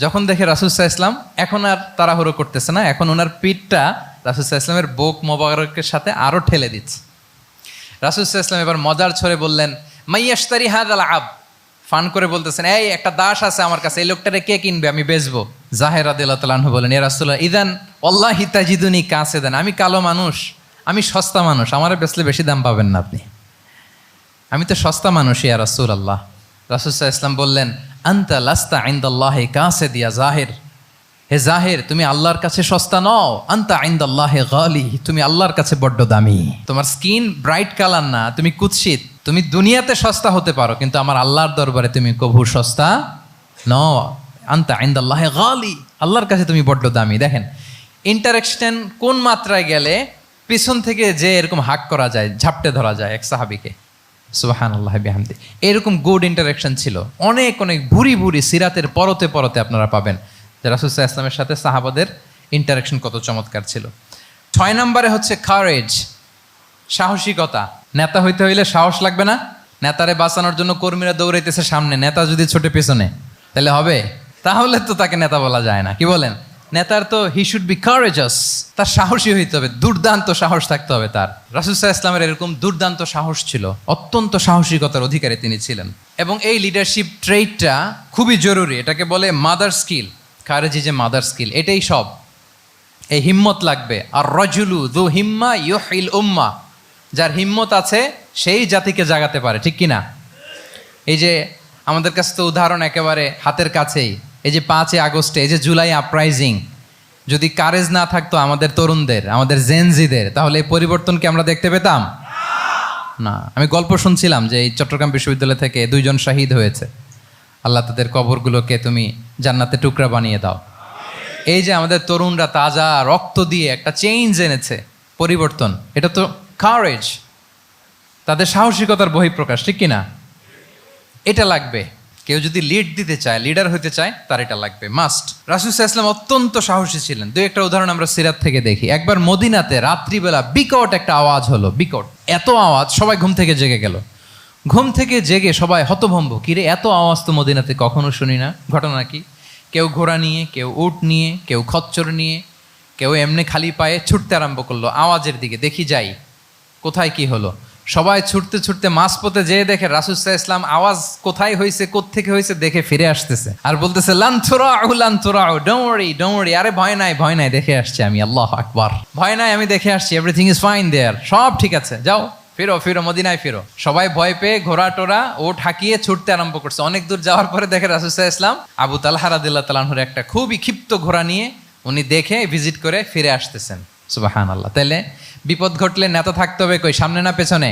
যখন দেখে রাসূল সাল্লাল্লাহু আলাইহি ওয়াসাল্লাম এখন আর তাড়াহুড়ো করতেছে না, এখন ওনার পিঠটা রাসূল সাল্লাল্লাহু আলাইহি ওয়াসাল্লামের বুক মোবারকের সাথে আরো ঠেলে দিচ্ছে। রাসূল সাল্লাল্লাহু আলাইহি ওয়াসাল্লাম এবার মজার ছড়ে বললেন, মাইয়াশতারি হাযাল আব, ফান করে বলতেছেন, এই একটা দাস আছে আমার কাছে, এই লোকটারে কে কিনবে, আমি বেচবো। জাহির রাদিয়াল্লাহু তাআলা আনহু বলেন, ইয়া রাসূলুল্লাহ, ইদান ওয়াল্লাহি তাজিদুনি কাসিদান, আমি কালো মানুষ, আমি সস্তা মানুষ, আমারে বেচলে বেশি দাম পাবেন না আপনি। আমি তো সস্তা মানুষ ইয়া রাসূলুল্লাহ। রাসূল সাল্লাল্লাহু আলাইহি ওয়াসাল্লাম বললেন, আনতা লাস্তা ইনদাল্লাহি কাসিদ ইয়া জাহির। হে জাহির, তুমি আল্লাহর কাছে সস্তা নও, আনতা ইনদাল্লাহি গালি, তুমি আল্লাহর কাছে বড্ড দামি। তোমার স্কিন ব্রাইট কালার না, তুমি কুৎসিত, তুমি দুনিয়াতে সস্তা হতে পারো, কিন্তু আমার আল্লাহর দরবারে তুমি কভু সস্তা নও। আনতা ইনদাল্লাহি গালি, আল্লাহর কাছে তুমি বড্ড দামি। দেখেন ইন্টারেকশন কোন মাত্রায় গেলে পিছন থেকে যে এরকম হাক করা যায়, ঝাপটে ধরা যায় এক সাহাবীকে, সুবহানাল্লাহি বিহামদি। এরকম গুড ইন্টারেকশন ছিল অনেক অনেক ভুরি ভুরি সিরাতের পরতে পরতে আপনারা পাবেন যে রাসূল সাল্লাল্লাহু আলাইহি ওয়াসাল্লামের সাথে সাহাবাদের ইন্টারেকশন কত চমৎকার ছিল। 6 নম্বরে হচ্ছে কারেজ, সাহসিকতা। নেতা হইতে হইলে সাহস লাগবে না? নেতারে বাঁচানোর জন্য কর্মীরা দৌড়াইতেছে সামনে, নেতা যদি ছোটে পেছনে, তাহলে হবে? তাহলে তো তাকে নেতা বলা যায় না। কি বলেন? নেতার তো হি শুড বি কারেজাস, তার সাহসী হইতে হবে, দুর্দান্ত সাহস থাকতে হবে তার। রাসূল সাল্লাল্লাহু আলাইহি ওয়াসাল্লামের এরকম দুর্দান্ত সাহস ছিল, অত্যন্ত সাহসিকতার অধিকারী তিনি ছিলেন। এবং এই লিডারশিপ ট্রেইটটা খুবই জরুরি, এটাকে বলে mother skill. Courage is a mother skill, এটাই সব। এই হিম্মত লাগবে। আর রাজুলু যু হিম্মা ইউহিল উম্মা, যার হিম্মত আছে সেই জাতিকে জাগাতে পারে, ঠিক কিনা? এই যে আমাদের কাছে তো উদাহরণ একেবারে হাতের কাছেই, এই যে 5 আগস্টে, এই যে জুলাই আপরাইজিং, যদি কারেজ না থাকতো আমাদের তরুণদের, আমাদের জেনজিদের, তাহলে এই পরিবর্তন কি আমরা দেখতে পেতাম? না। আমি গল্প শুনছিলাম যে এই চট্টগ্রাম বিশ্ববিদ্যালয় থেকে 2 জন শহীদ হয়েছে, আল্লাহ তাদের কবরগুলোকে তুমি জান্নাতে টুকরা বানিয়ে দাও। এই যে আমাদের তরুণরা তাজা রক্ত দিয়ে একটা চেঞ্জ এনেছে, পরিবর্তন, এটা তো কারেজ, তাদের সাহসিকতার বহিঃপ্রকাশ, ঠিক কিনা? এটা লাগবে। কেউ যদি লিড দিতে চায়, লিডার হতে চায়, তার এটা লাগবে, মাস্ট। রাসূল সাল্লাল্লাহু আলাইহি ওয়াসাল্লাম অত্যন্ত সাহসী ছিলেন। 2-1টা উদাহরণ আমরা সিরাত থেকে দেখি। একবার মদিনাতে রাত্রিবেলা বিকট একটা আওয়াজ হলো, বিকট এত আওয়াজ, সবাই ঘুম থেকে জেগে গেল। ঘুম থেকে জেগে সবাই হতভম্ব, কিরে এত আওয়াজ তো মদিনাতে কখনো শুনি না, ঘটনা কি? কেউ ঘোড়া নিয়ে, কেউ উট নিয়ে, কেউ খচ্চর নিয়ে, কেউ এমনি খালি পায়ে ছুটতে আরম্ভ করলো আওয়াজের দিকে, দেখি যাই কোথায় কি হলো। সবাই ছুটতে ছুটতে মাঝপথে যেয়ে দেখে রাসূল সাল্লাল্লাহু আলাইহি ওয়াসাল্লাম আওয়াজ কোথায় হয়েছে, কোত্থেকে হয়েছে দেখে ফিরে আসতেছে, আর বলতেছে লান তুরাউ, ডোন্ট ওয়ারি, আরে ভয় নাই, ভয় নাই, দেখে আসছি আমি, আল্লাহু আকবার, ভয় নাই, আমি দেখে আসছি, এভরিথিং ইজ ফাইন দেয়ার, সব ঠিক আছে, যাও ফিরো মদিনায় ফিরো। সবাই ভয় পেয়ে ঘোড়া টোরা ওট হাঁকিয়ে ছুটতে আরম্ভ করছে। অনেক দূর যাওয়ার পরে দেখে রাসূল সাল্লাল্লাহু আলাইহি ওয়াসাল্লাম আবু তালহা রাদিয়াল্লাহু তাআলা আনহুর একটা খুবই ক্ষিপ্ত ঘোড়া নিয়ে উনি দেখে ভিজিট করে ফিরে আসতেছেন। সুবহানাল্লাহ। তাহলে বিপদ ঘটলে নেতা থাকতে হবে কই, সামনে না পেছনে?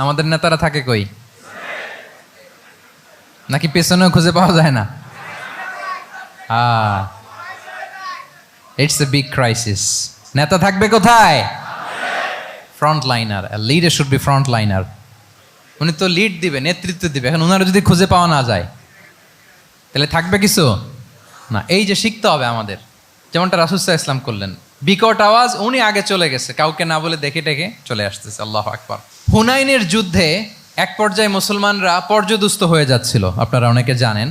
আমাদের নেতারা থাকে কই? নাকি পেছনেও খুঁজে পাওয়া যায় না? It's a big crisis. নেতা থাকবে কোথায়? Front liner. Leader should be front liner. উনি তো লিড দিবে, নেতৃত্ব দিবে। এখন ওনারা যদি খুঁজে পাওয়া না যায়, তাহলে থাকবে কিছু না। এই যে শিখতে হবে আমাদের, যেমনটা রাসূল সাল্লাল্লাহু আলাইহি ওয়াসাল্লাম করলেন। বিকট আওয়াজ, উনি আগে চলে গেছে, কাউকে না বলে দেখে টেকে চলে আসতেছে। আল্লাহু আকবার। হুনাইনের যুদ্ধে এক পর্যায়ে মুসলমানরা পর্যদুস্ত হয়ে যাচ্ছিল, আপনারা অনেকে জানেন।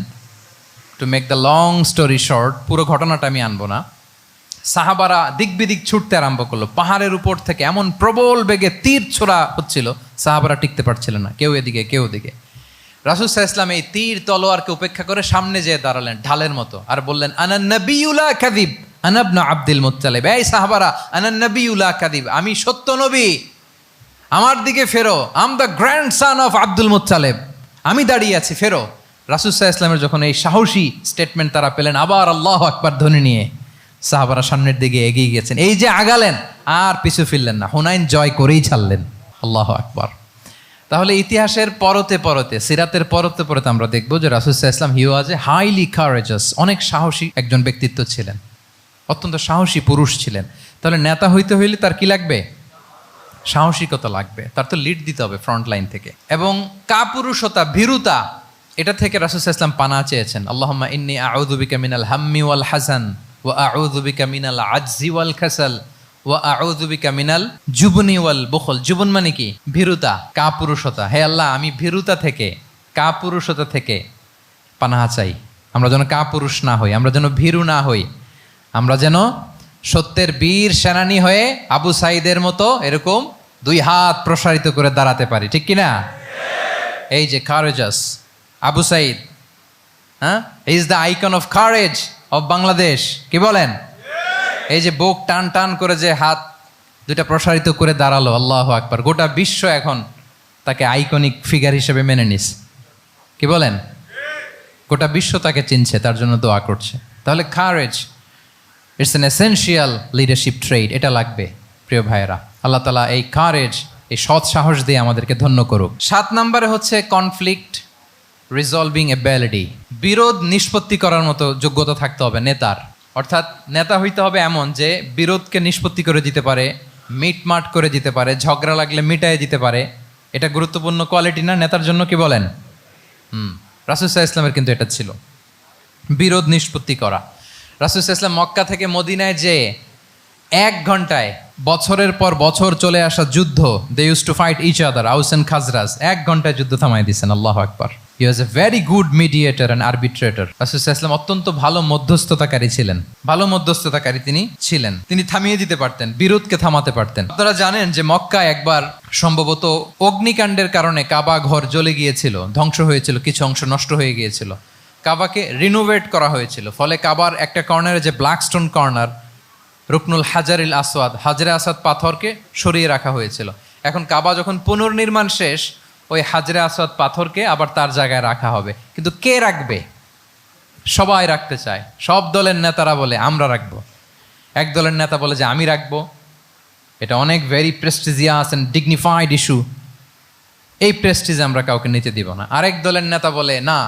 To make the long story short, পুরো ঘটনাটা আমি আনবো না। সাহাবারা দিক বিদিক ছুটতে আরম্ভ করলো, পাহাড়ের উপর থেকে এমন প্রবল বেগে তীর ছোড়া হচ্ছিল, সাহাবারা টিকতে পারছিলেন না, কেউ এদিকে কেউ ওদিকে। রাসূল সাল্লাল্লাহু আলাইহি ওয়াসাল্লাম এই তীর তলোয়ারকে উপেক্ষা করে সামনে যেয়ে দাঁড়ালেন ঢালের মতো, আর বললেন আনা নবিয়্যু লা কাযিব আনা ইবনু আব্দুল মুত্তালিব। এই সাহাবারা, আনা নবিয়্যু লা কাযিব, আমি সত্য নবী, আমার দিকে ফেরো, I'm the grandson of Abdul Muttalib, আমি দাঁড়িয়ে আছি, ফেরো। রাসূল সাল্লাল্লাহু আলাইহি ওয়াসাল্লামের যখন এই সাহসী স্টেটমেন্ট তারা পেলেন, আবার আল্লাহু আকবার ধ্বনি নিয়ে সাহাবারা সামনের দিকে এগিয়ে গেছেন। এই যে আগালেন, আর পিছু ফিরলেন না, হুনাইন জয় করেই ছাড়লেন। আল্লাহু আকবার। তাহলে ইতিহাসের পরতে পরতে, সিরাতের পরতে পরতে আমরা দেখবো যে রাসূল সাল্লাল্লাহু আলাইহি ওয়াসাল্লাম হি ওয়াজ এ হাইলি কারেজাস, অনেক সাহসী একজন ব্যক্তিত্ব ছিলেন, অত্যন্ত সাহসী পুরুষ ছিলেন। তাহলে নেতা হইতে হইলে তার কি লাগবে? সাহসিকতা লাগবে, তার তো লিড দিতে হবে ফ্রন্ট লাইন থেকে। এবং কাপুরুষতা, ভীরুতা, এটা থেকে রাসূল সাল্লাল্লাহু আলাইহি ওয়াসাল্লাম পানা চেয়েছেন। আল্লাহুম্মা ইন্নী আউযু বিকা মিনাল হাম্মি ওয়াল হাসান ওয়া আউযু বিকা মিনাল আজজি ওয়াল কাসাল ওয়া আউযু বিকা মিনাল জুবনি ওয়াল বুখল। জুবন মানে কি? ভীরুতা, কাপুরুষতা। হে আল্লাহ, আমি ভীরুতা থেকে, কাপুরুষতা থেকে পানাহা চাই। আমরা যেন কাপুরুষ না হই, আমরা যেন ভীরু না হই, আমরা যেন সত্যের বীর সেনানী হয়ে আবু সাঈদের মতো এরকম 2 হাত প্রসারিত করে দাঁড়াতে পারি, ঠিক কিনা? এই যে কারেজাস আবু সাঈদ, হ্যাঁ, is the icon of courage of Bangladesh. কি বলেন? এই যে বুক টান টান করে যে হাত 2টা প্রসারিত করে দাঁড়ালো, আল্লাহু আকবার। গোটা বিশ্ব এখন তাকে আইকনিক ফিগার হিসেবে মেনে নিস, কি বলেন? গোটা বিশ্ব তাকে চিনছে, তার জন্য দোয়া করছে। তাহলে courage it's an essential leadership trade, এটা লাগবে প্রিয় ভাইয়েরা। আল্লাহ তাআলা এই কারেজ, এই সৎ সাহস দিয়ে আমাদেরকে ধন্য করুক। 7 নম্বরে হচ্ছে কনফ্লিক্ট রিজলভিং এবিলিটি, বিরোধ নিষ্পত্তি করার মতো যোগ্যতা থাকতে হবে নেতার। অর্থাৎ নেতা হইতে হবে এমন যে বিরোধকে নিষ্পত্তি করে দিতে পারে, মিটমাট করে দিতে পারে, ঝগড়া লাগলে মিটায়ে দিতে পারে। এটা গুরুত্বপূর্ণ কোয়ালিটি না নেতার জন্য, কি বলেন? রাসূল সাল্লাল্লাহু আলাইহি ওয়াসাল্লামের কিন্তু এটা ছিল, বিরোধ নিষ্পত্তি করা। রাসূল সাল্লাল্লাহু আলাইহি ওয়াসাল্লাম মক্কা থেকে মদিনায় যে 1 ঘন্টায় বছরের পর বছর চলে আসা যুদ্ধ, they use to fight each other, Aus and Khazraj, 1 ঘন্টায় যুদ্ধ থামাই দিয়েছেন। আল্লাহু আকবার। He was a very good mediator and arbitrator. রাসূল সাল্লাল্লাহু আলাইহি ওয়াসাল্লাম অত্যন্ত ভালো মধ্যস্থতাকারী ছিলেন, ভালো মধ্যস্থতাকারী তিনি ছিলেন। তিনি থামিয়ে দিতে পারতেন, বিরোধকে থামাতে পারতেন। আপনারা জানেন যে মক্কায় একবার সম্ভবত অগ্নিকাণ্ডের কারণে কাবা ঘর জ্বলে গিয়েছিল, ধ্বংস হয়েছিল, কিছু অংশ নষ্ট হয়ে গিয়েছিল। কাবাকে রিনোভেট করা হয়েছিল, ফলে কাবার একটা কর্নারে যে ব্ল্যাক স্টোন কর্নার, রুকনুল হাজারিল আসওয়াদ, হাজরে আসওয়াদ পাথরকে সরিয়ে রাখা হয়েছিল। এখন কাবা যখন পুনর্নির্মাণ শেষ, ওই হাজরে আসওয়াদ পাথরকে আবার তার জায়গায় রাখা হবে। কিন্তু কে রাখবে? সবাই রাখতে চায়, সব দলের নেতারা বলে আমরা রাখবো। এক দলের নেতা বলে যে আমি রাখবো, এটা অনেক very prestigious and dignified issue, এই প্রেস্টিজ আমরা কাউকে নিতে দিব না। আরেক দলের নেতা বলে না,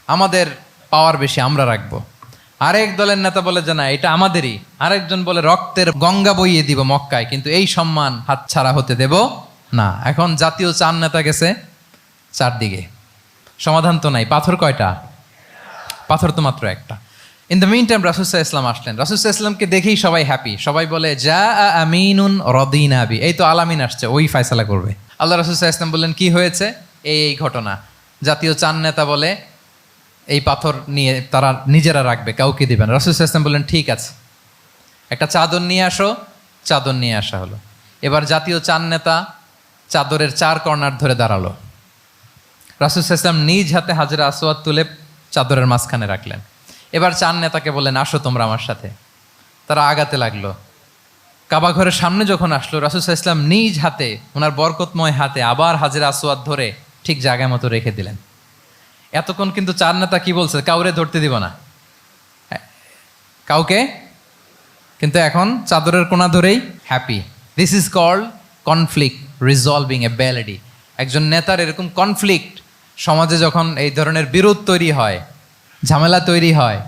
আমাদের পাওয়ার বেশি, আমরা রাখবো। আরেক দলের নেতা বলে যে না, এটা আমাদেরই। আরেকজন বলে রক্তের গঙ্গা বইয়ে দিব মক্কায়, কিন্তু এই সম্মান হাতছাড়া হতে দেব না। এখন জাতীয় 4 নেতা গেছে 4 দিকে, সমাধান তো নাই। পাথর কয়টা? পাথর তো মাত্র একটা। ইন দ্য মিন টাইম রাসূল সাল্লাল্লাহু আলাইহি ওয়াসাল্লাম আসলেন। রাসূল সাল্লাল্লাহু আলাইহি ওয়াসাল্লামকে দেখেই সবাই হ্যাপি, সবাই বলে যা আমিনুন রদিনা বি, এই তো আলামিন আসছে, ওই ফয়সালা করবে। আল্লাহ রাসূল সাল্লাল্লাহু আলাইহি ওয়াসাল্লাম বললেন কি হয়েছে? এই ঘটনা। জাতীয় 4 নেতা বলে এই পাথর নিয়ে তারা নিজেরা রাখবে, কাউকে দিবেন। রাসূল সাল্লাল্লাহু আলাইহি ওয়াসাল্লাম বললেন ঠিক আছে, একটা চাদর নিয়ে আসো। চাদর নিয়ে আসা হলো। এবার জাতীয় 4 নেতা চাদরের 4 কর্নার ধরে দাঁড়ালো। রাসূল সাল্লাল্লাহু আলাইহি ওয়াসাল্লাম নিজ হাতে হাজরে আসওয়াদ তুলে চাদরের মাঝখানে রাখলেন। এবার 4 নেতাকে বললেন আসো তোমরা আমার সাথে। তারা আগাতে লাগলো। কাবা ঘরের সামনে যখন আসলো, রাসূল সাল্লাল্লাহু আলাইহি ওয়াসাল্লাম নিজ হাতে, ওনার বরকতময় হাতে আবার হাজরে আসওয়াদ ধরে ঠিক জায়গা মতো রেখে দিলেন। এতক্ষণ কিন্তু 4 নেতা কি বলছে? কাউরে ধরতে দিব না, কাউকে। কিন্তু এখন চাদরের কোনা ধরেই happy. This is called conflict resolving ability. একজন নেতার এরকম কনফ্লিক্ট, সমাজে যখন এই ধরনের বিরোধ তৈরি হয়, ঝামেলা তৈরি হয়,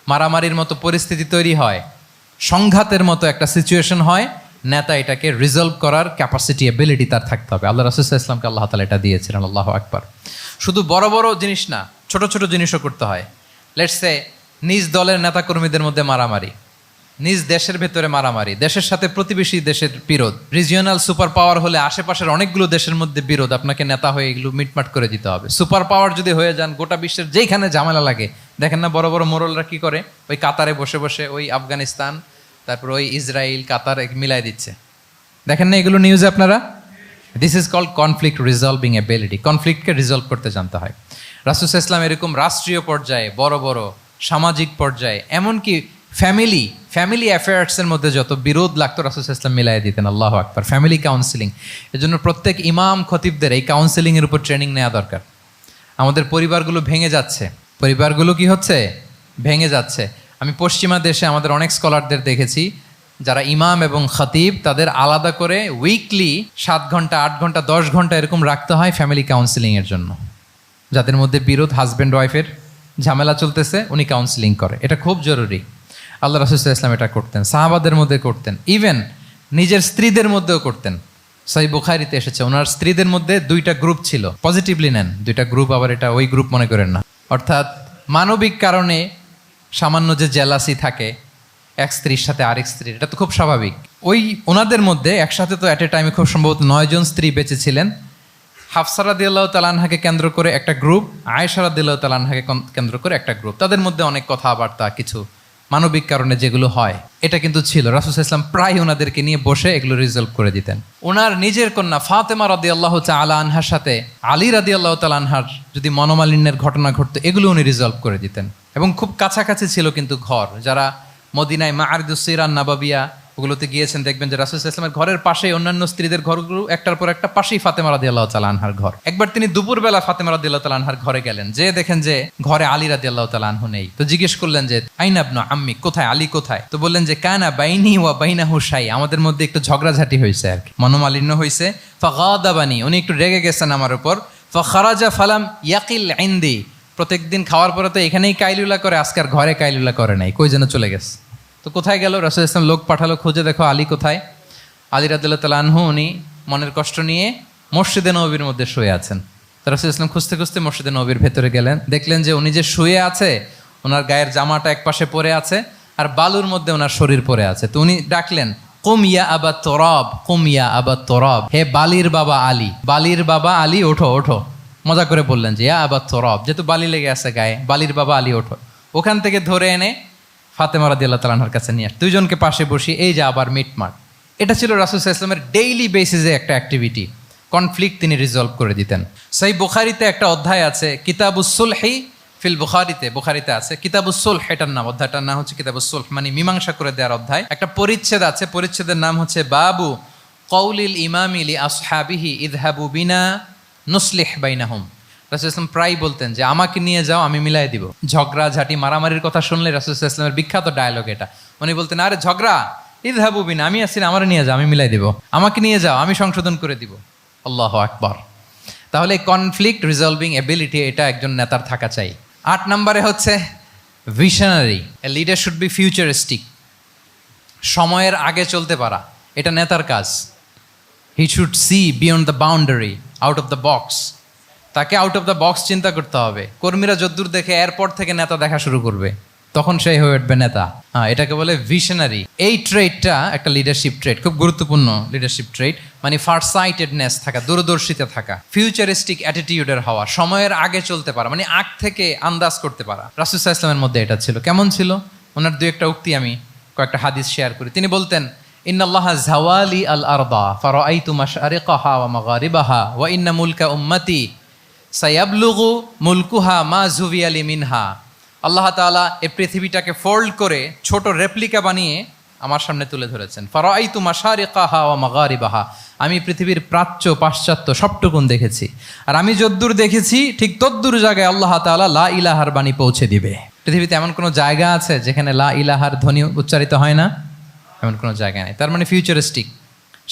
মারামারির মতো পরিস্থিতি তৈরি হয়, সংঘাতের মতো একটা সিচুয়েশন হয়, নেতা এটাকে রিজলভ করার ক্যাপাসিটি, এবিলিটি তার থাকতে হবে। আল্লাহ রাসূল সাল্লাল্লাহু আলাইহি ওয়াসাল্লামকে আল্লাহ তাআলা এটা দিয়েছিলেন। আল্লাহু আকবার। শুধু বড় বড় জিনিস না, ছোট ছোট জিনিসও করতে হয়। লেটস সে নিজ দলের নেতাকর্মীদের মধ্যে মারামারি, নিজ দেশের ভেতরে মারামারি, দেশের সাথে প্রতিবেশী দেশের বিরোধ, রিজিওনাল সুপার পাওয়ার হলে আশেপাশের অনেকগুলো দেশের মধ্যে বিরোধ, আপনাকে নেতা হয়ে এগুলো মিটমাট করে দিতে হবে। সুপার পাওয়ার যদি হয়ে যান, গোটা বিশ্বের যেইখানে ঝামেলা লাগে, দেখেন না বড় বড় মোড়লরা কি করে? ওই কাতারে বসে বসে ওই আফগানিস্তান, তারপর ওই ইসরায়েল, কাতার মিলাই দিচ্ছে, দেখেন না এগুলো নিউজে আপনারা? This is called conflict resolving ability. কনফ্লিক্টকে রিজলভ করতে জানতে হয়। রাসূল সাল্লাল্লাহু আলাইহি ওয়াসাল্লাম এরকম রাষ্ট্রীয় পর্যায়ে, বড় বড় সামাজিক পর্যায়ে, এমনকি ফ্যামিলি অ্যাফেয়ার্সের মধ্যে যত বিরোধ লাগতো রাসূল সাল্লাল্লাহু আলাইহি ওয়াসাল্লাম মিলাই দিতেন। আল্লাহু আকবার। ফ্যামিলি কাউন্সিলিং, এজন্য প্রত্যেক ইমাম খতিবদের এই কাউন্সিলিংয়ের উপর ট্রেনিং নেওয়া দরকার। আমাদের পরিবারগুলো ভেঙে যাচ্ছে, পরিবারগুলো কি হচ্ছে? ভেঙে যাচ্ছে। আমি পশ্চিমা দেশে আমাদের অনেক স্কলারদের দেখেছি, যারা ইমাম এবং খতিব, তাদের আলাদা করে উইকলি 7 ঘন্টা, 8 ঘন্টা, 10 ঘন্টা এরকম রাখতে হয় ফ্যামিলি কাউন্সিলিংয়ের জন্য। যাদের মধ্যে বিরোধ, হাজব্যান্ড ওয়াইফের ঝামেলা চলতেছে, উনি কাউন্সিলিং করে। এটা খুব জরুরি। আল্লাহ রাসূল সাল্লাল্লাহু আলাইহি ওয়াসাল্লাম এটা করতেন, সাহাবাদের মধ্যে করতেন, ইভেন নিজের স্ত্রীদের মধ্যেও করতেন। সহিহ বুখারীতে এসেছে, ওনার স্ত্রীদের মধ্যে 2টা গ্রুপ ছিল। পজিটিভলি নেন, 2টা গ্রুপ, আবার এটা ওই গ্রুপ মনে করেন না। অর্থাৎ মানবিক কারণে সামান্য যে জেলাসি থাকে এক স্ত্রীর সাথে আরেক স্ত্রীর, এটা তো খুব স্বাভাবিক। ওই ওনাদের মধ্যে একসাথে তো অ্যাট এ টাইমে খুব সম্ভবত 9 জন স্ত্রী বেঁচে ছিলেন। হাফসা রাদিয়াল্লাহু তাআলা আনহাকে কেন্দ্র করে একটা গ্রুপ, আয়েশা রাদিয়াল্লাহু তাআলা আনহাকে কেন্দ্র করে একটা গ্রুপ। তাদের মধ্যে অনেক কথাবার্তা, কিছু মানবিক কারণে যেগুলো হয়, এটা কিন্তু ছিল। রাসূল সাল্লাল্লাহু আলাইহি ওয়াসাল্লাম প্রায় ওনাদেরকে নিয়ে বসে এগুলো রিজলভ করে দিতেন। ওনার নিজের কন্যা ফাতেমা রাদিয়াল্লাহু তাআলা আনহার সাথে আলী রাদিয়াল্লাহু তাআলা আনহার যদি মনোমালিন্যের ঘটনা ঘটতো, এগুলো উনি রিজলভ করে দিতেন। এবং খুব কাছাকাছি ছিল কিন্তু ঘর। যারা মদিনায় মাআরিদুস সিরান নাবাবিয়া ওগুলোতে গিয়েছেন, দেখবেন যে রাসূল সাল্লাল্লাহু আলাইহি ওয়াসাল্লামের ঘরের পাশেই অন্যান্য স্ত্রীদের ঘরগুলো একটার পর একটা, পাশেই ফাতেমা রাদিয়াল্লাহু তাআলা আনহার ঘর। একবার তিনি দুপুরবেলা ফাতেমা রাদিয়াল্লাহু তাআলা আনহার ঘরে গেলেন, যে দেখেন যে ঘরে আলী রাদিয়াল্লাহু তাআলা আনহু নেই। তো জিজ্ঞেস করলেন যে আইনা ইবনু আম্মি, কোথায় আলী কোথায়? তো বললেন যে কানা বাইনি ওয়া বাইনাহু শাই, আমাদের মধ্যে একটু ঝগড়াঝাটি হয়েছে আর কি, মনোমালিন্য হয়েছে। ফাগাদাবানি, উনি একটু রেগে গেছেন আমার উপর। ফাখারাজা ফালাম ইয়াকিল ইনদি, প্রত্যেকদিন খাওয়ার পরে তো এখানেই কাইলুলা করে, আজকে আর ঘরে কাইলুলা করে নাই, কই যেন চলে গেছে। তো কোথায় গেল? রাসূল সাল্লাল্লাহু আলাইহি ওয়াসাল্লাম লোক পাঠালো, খুঁজে দেখো আলী কোথায়। আলী রাদিয়াল্লাহু তাআলা আনহু উনি মনের কষ্ট নিয়ে মসজিদে নববীর মধ্যে শুয়ে আছেন। তো রাসূল সাল্লাল্লাহু আলাইহি ওয়াসাল্লাম খুঁজতে খুঁজতে মসজিদে নববীর ভেতরে গেলেন, দেখলেন যে উনি যে শুয়ে আছে, ওনার গায়ের জামাটা এক পাশে পড়ে আছে আর বালুর মধ্যে ওনার শরীর পড়ে আছে। তো উনি ডাকলেন, কুম ইয়া আবা তুরাব, কুম ইয়া আবা তুরাব, হে বালির বাবা আলী, বালির বাবা আলী ওঠো ওঠো। মজা করে বললেন যে ইয়া আবা তুরাব, যেহেতু বালি লেগে আছে গায়ে, বালির বাবা আলী ওঠো। ওখান থেকে ধরে এনে ফাতেমা রাদিয়াল্লাহু তাআলা আনহার কাছে নিয়ে দুইজনকে পাশে বসি, এই যে আবার মিটমাট। এটা ছিল রাসূল সাল্লাল্লাহু আলাইহি ওয়াসাল্লামের ডেইলি বেসিসে একটা অ্যাক্টিভিটি। কনফ্লিক্ট তিনি রিজলভ করে দিতেন। সহিহ বুখারীতে একটা অধ্যায় আছে, কিতাবুস সুলহি ফিল বুখারীতে আছে কিতাবুস সুলহ, এটার নাম, অধ্যায়টার নাম হচ্ছে কিতাবুস সুলহ, মানে মীমাংসা করে দেওয়ার অধ্যায়। একটা পরিচ্ছেদ আছে, পরিচ্ছেদের নাম হচ্ছে বাবু কওলিল ইমামি লি আসহাবিহি ইযহাবু বিনা নুসলিহ বাইনাহুম। রাসূল সাল্লাল্লাহু আলাইহি ওয়াসাল্লাম প্রায় বলতেন যে আমাকে নিয়ে যাও, আমি মিলাই দিব। ঝগড়া ঝাঁটি মারামারির কথা শুনলে রাসূল সাল্লাল্লাহু আলাইহি ওয়াসাল্লামের বিখ্যাত ডায়লগ এটা, উনি বলতেন আরে ঝগড়া, ইযহাবু বিনা, আমি আছি না, আমার নিয়ে যাও, আমি মিলাই দিব, আমাকে নিয়ে যাও, আমি সংশোধন করে দিব। আল্লাহু আকবার। তাহলে কনফ্লিক্ট রিজলভিং এবিলিটি এটা একজন নেতার থাকা চাই। 8 নম্বরে হচ্ছে visionary. A leader should be futuristic, সময়ের আগে চলতে পারা, এটা নেতার কাজ। He should see beyond the boundary, out of the box. তাকে আউট অফ দ্য বক্স চিন্তা করতে হবে। কর্মীরা যদ্দূর দেখে এরপর থেকে নেতা দেখা শুরু করবে, তখন সেই হয়ে উঠবে নেতা। এটাকে বলে ভিশনারি। এই ট্রেডটা একটা লিডারশিপ ট্রেড, খুব গুরুত্বপূর্ণ লিডারশিপ ট্রেড, মানে ফারসাইটেডনেস থাকা, দূরদর্শিতা থাকা, ফিউচারিস্টিক অ্যাটিটিউডের হওয়া, সময়ের আগে চলতে পারা, মানে আগ থেকে আন্দাজ করতে পারা। রাসূল সাল্লাল্লাহু আলাইহি ওয়াসাল্লামের মধ্যে এটা ছিল। কেমন ছিল? ওনার দুই একটা উক্তি আমি কয়েকটা হাদিস শেয়ার করি। তিনি বলতেন, ইন্নাল্লাহা যাওয়ালি আল আরদা ফারাআইতু মাশআরিকাহা ওয়া মাগারিবাহা ওয়া ইন্না মুলকা উম্মতি সায়াবলুগু মুলকুহা মা যুবিয়ালি মিনহা। আল্লাহ তাআলা এই পৃথিবীটাকে ফোল্ড করে ছোট রেপ্লিকা বানিয়ে আমার সামনে তুলে ধরেছেন। ফারাআইতু মাশারিকাহা ওয়া মাগারিবাহা, আমি পৃথিবীর প্রাচ্য পাশ্চাত্য সবটুকুন দেখেছি, আর আমি যদ্দূর দেখেছি ঠিক তদ্দূর জায়গায় আল্লাহ তাআলা লা ইলাহার বাণী পৌঁছে দিবে। পৃথিবীতে এমন কোনো জায়গা আছে যেখানে লা ইলাহার ধ্বনি উচ্চারিত হয় না? এমন কোনো জায়গা নেই। তার মানে ফিউচারিস্টিক,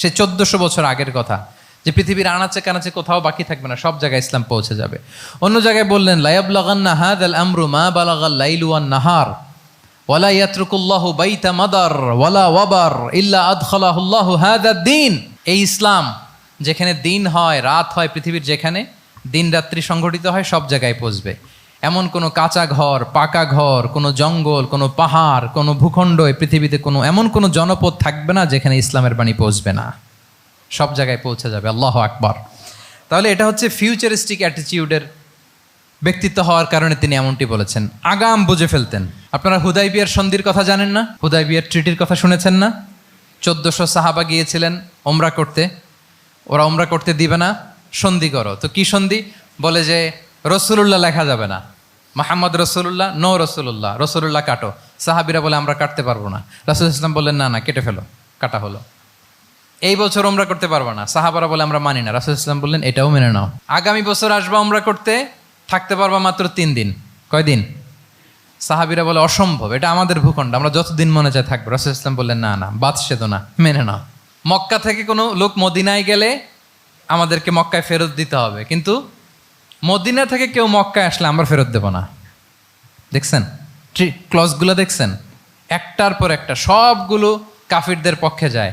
সে 1400 বছর আগের কথা, যে পৃথিবীর আনাচে কানাচে কোথাও বাকি থাকবে না, সব জায়গায় ইসলাম পৌঁছে যাবে। অন্য জায়গায় বললেন, লায়াবলাগান্না হাযাল আমরু মা বালাগাল লাইলু ওয়ান নাহার ওয়ালা ইয়াতরুকুল্লাহু বাইতা মাদার ওয়ালা ওয়াবার ইল্লা আদখালাহুল্লাহু হাযাদ দ্বীন। এই ইসলাম যেখানে দিন হয় রাত হয়, পৃথিবীর যেখানে দিন রাত্রি সংঘটিত হয়, সব জায়গায় পৌঁছবে। এমন কোনো কাঁচা ঘর, পাকা ঘর, কোনো জঙ্গল, কোনো পাহাড়, কোনো ভূখণ্ড, এই পৃথিবীতে কোনো এমন কোনো জনপদ থাকবে না যেখানে ইসলামের বাণী পৌঁছবে না, সব জায়গায় পৌঁছে যাবে। আল্লাহু আকবার। তাহলে এটা হচ্ছে ফিউচারিস্টিক অ্যাটিটিউডের ব্যক্তিত্ব হওয়ার কারণে তিনি এমনটি বলেছেন। আগাম বুঝে ফেলতেন। আপনারা হুদাইবিয়ার সন্ধির কথা জানেন না? হুদাইবিয়ার ট্রিটির কথা শুনেছেন না? 1400 সাহাবা গিয়েছিলেন ওমরা করতে, ওরা ওমরা করতে দিবে না, সন্ধি করো। তো কি সন্ধি? বলে যে রসুলুল্লাহ লেখা যাবে না, মাহমদ রসুল্লাহ, নো রসুল্লাহ, রসুল্লাহ কাটো। সাহাবিরা বলে আমরা কাটতে পারবো না। রাসূল ইসলাম বললেন না না, কেটে ফেলো। কাটা হলো। এই বছর ওমরা করতে পারবো না, সাহাবারা বলে আমরা মানি না। রাসূল ইসলাম বললেন এটাও মেনে নাও। আগামী বছর আসবা ওমরা করতে, থাকতে পারবা মাত্র 3 দিন। কয়দিন? সাহাবিরা বলে অসম্ভব, এটা আমাদের ভূখণ্ড, আমরা যতদিন মনে চায় থাকবো। রাসূল ইসলাম বললেন না না, বাদ সেদ না, মেনে নাও। মক্কা থেকে কোনো লোক মদিনায় গেলে আমাদেরকে মক্কায় ফেরত দিতে হবে, কিন্তু মদিনা থেকে কেউ মক্কায় আসলে আমরা ফেরত দেব না। দেখছেন ক্লজগুলো? দেখছেন একটার পর একটা, সবগুলো কাফিরদের পক্ষে যায়।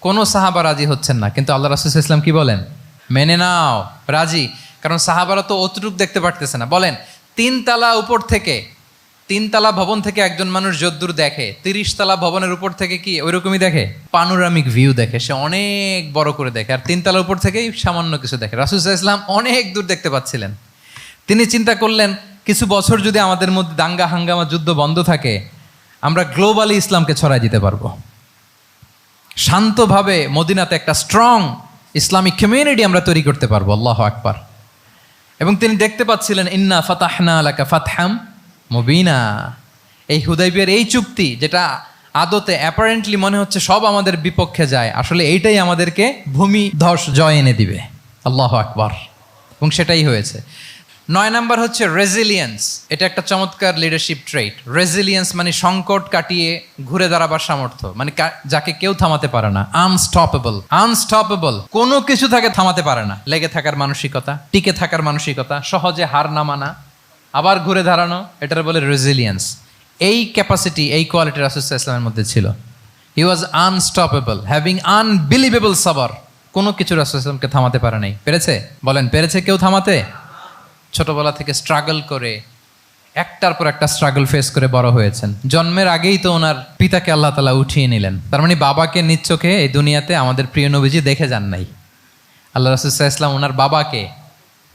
কোনো সাহাবা রাজি হচ্ছেন না, কিন্তু আল্লাহ রাসূল ইসলাম কি বলেন? মেনে নাও, রাজি। কারণ সাহাবারা তো অতটুক দেখতে পারতেছে না। বলেন 3 তালা উপর থেকে, 3 তালা ভবন থেকে একজন মানুষ যদ্দূর দেখে, 30 তালা ভবনের উপর থেকে কি ওইরকমই দেখে? পানোরামিক ভিউ দেখে, সে অনেক বড় করে দেখে। আর 3 তালা উপর থেকেই সামান্য কিছু দেখে। রাসূল সাল্লাল্লাহু আলাইহি ওয়াসাল্লাম অনেক দূর দেখতে পাচ্ছিলেন। তিনি চিন্তা করলেন, কিছু বছর যদি আমাদের মধ্যে দাঙ্গা হাঙ্গামা যুদ্ধ বন্ধ থাকে, আমরা গ্লোবালি ইসলামকে ছড়াই দিতে পারবো। শান্তভাবে মদিনাতে একটা স্ট্রং ইসলামিক কমিউনিটি আমরা তৈরি করতে পারবো। আল্লাহু আকবার। এবং তিনি দেখতে পাচ্ছিলেন, ইন্না ফাতাহনা লাকা ফাতহাম মুবিনা, এই হুদাইবিয়ার এই চুক্তি, যেটা আদতে অ্যাপারেন্টলি মনে হচ্ছে সব আমাদের বিপক্ষে যায়, আসলে এইটাই আমাদেরকে ভূমি ধস জয় এনে দিবে। আল্লাহু আকবার। এবং সেটাই হয়েছে। 9 নাম্বার হচ্ছে রেজিলিয়েন্স। এটা একটা চমৎকার লিডারশিপ ট্রেট। রেজিলিয়েন্স মানে সংকট কাটিয়ে ঘুরে দাঁড়াবার সামর্থ্য, মানে যাকে কেউ থামাতে পারে না। আনস্টপেবল, কোনো কিছু তাকে থামাতে পারে না। লেগে থাকার মানসিকতা, টিকে থাকার মানসিকতা, সহজে হার না মানা, আবার ঘুরে দাঁড়ানো, এটার বলে রেজিলিয়েন্স। এই ক্যাপাসিটি, এই কোয়ালিটি রাসূল সাল্লাল্লাহু আলাইহি ওয়াসাল্লামের মধ্যে ছিল। হি ওয়াজ আনস্টপেবল, হ্যাভিং আনবিলিভেবল সাবর। কোনো কিছু রাসূল সাল্লাল্লাহু আলাইহি ওয়াসাল্লামকে থামাতে পারে নাই। পেরেছে? বলেন, পেরেছে কেউ থামাতে? ছোটবেলা থেকে স্ট্রাগল করে একটার পর একটা স্ট্রাগল ফেস করে বড় হয়েছেন। জন্মের আগেই তো ওনার পিতাকে আল্লাহ তাআলা উঠিয়ে নিলেন। তার মানে বাবাকে নিজ চোখে এই দুনিয়াতে আমাদের প্রিয় নবীজি দেখে যান নাই। আল্লাহ রাসূল সাল্লাল্লাহু আলাইহি ওয়াসাল্লাম ওনার বাবাকে,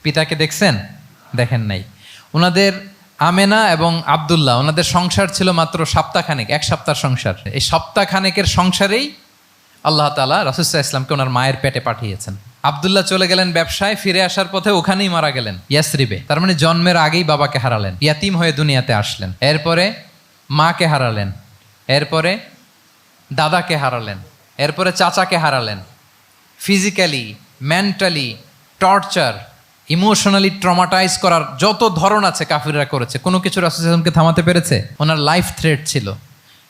পিতাকে দেখছেন? দেখেন নাই। ওনাদের আমেনা এবং আব্দুল্লাহ, ওনাদের সংসার ছিল মাত্র সপ্তাহখানেক, 1 সপ্তাহ সংসার। এই সপ্তাহখানেকের সংসারেই আল্লাহ তাআলা রাসূল সাল্লাল্লাহু আলাইহি ওয়াসাল্লামকে ওনার মায়ের পেটে পাঠিয়েছেন। আব্দুল্লাহ চলে গেলেন ব্যবসায়, ফিরে আসার পথে ওখানেই মারা গেলেন, ইয়াসরিবে। তার মানে জন্মের আগেই বাবাকে হারালেন, ইয়াতিম হয়ে দুনিয়াতে আসলেন। এরপরে মাকে হারালেন, এরপরে দাদাকে হারালেন, এরপরে চাচাকে হারালেন। Physically, mentally torture, emotionally traumatise করার যত ধরন আছে কাফিররা করেছে। কোনো কিছু রাসূল সাল্লাল্লাহু আলাইহি ওয়াসাল্লামকে থামাতে পেরেছে? ওনার লাইফ থ্রেট ছিল।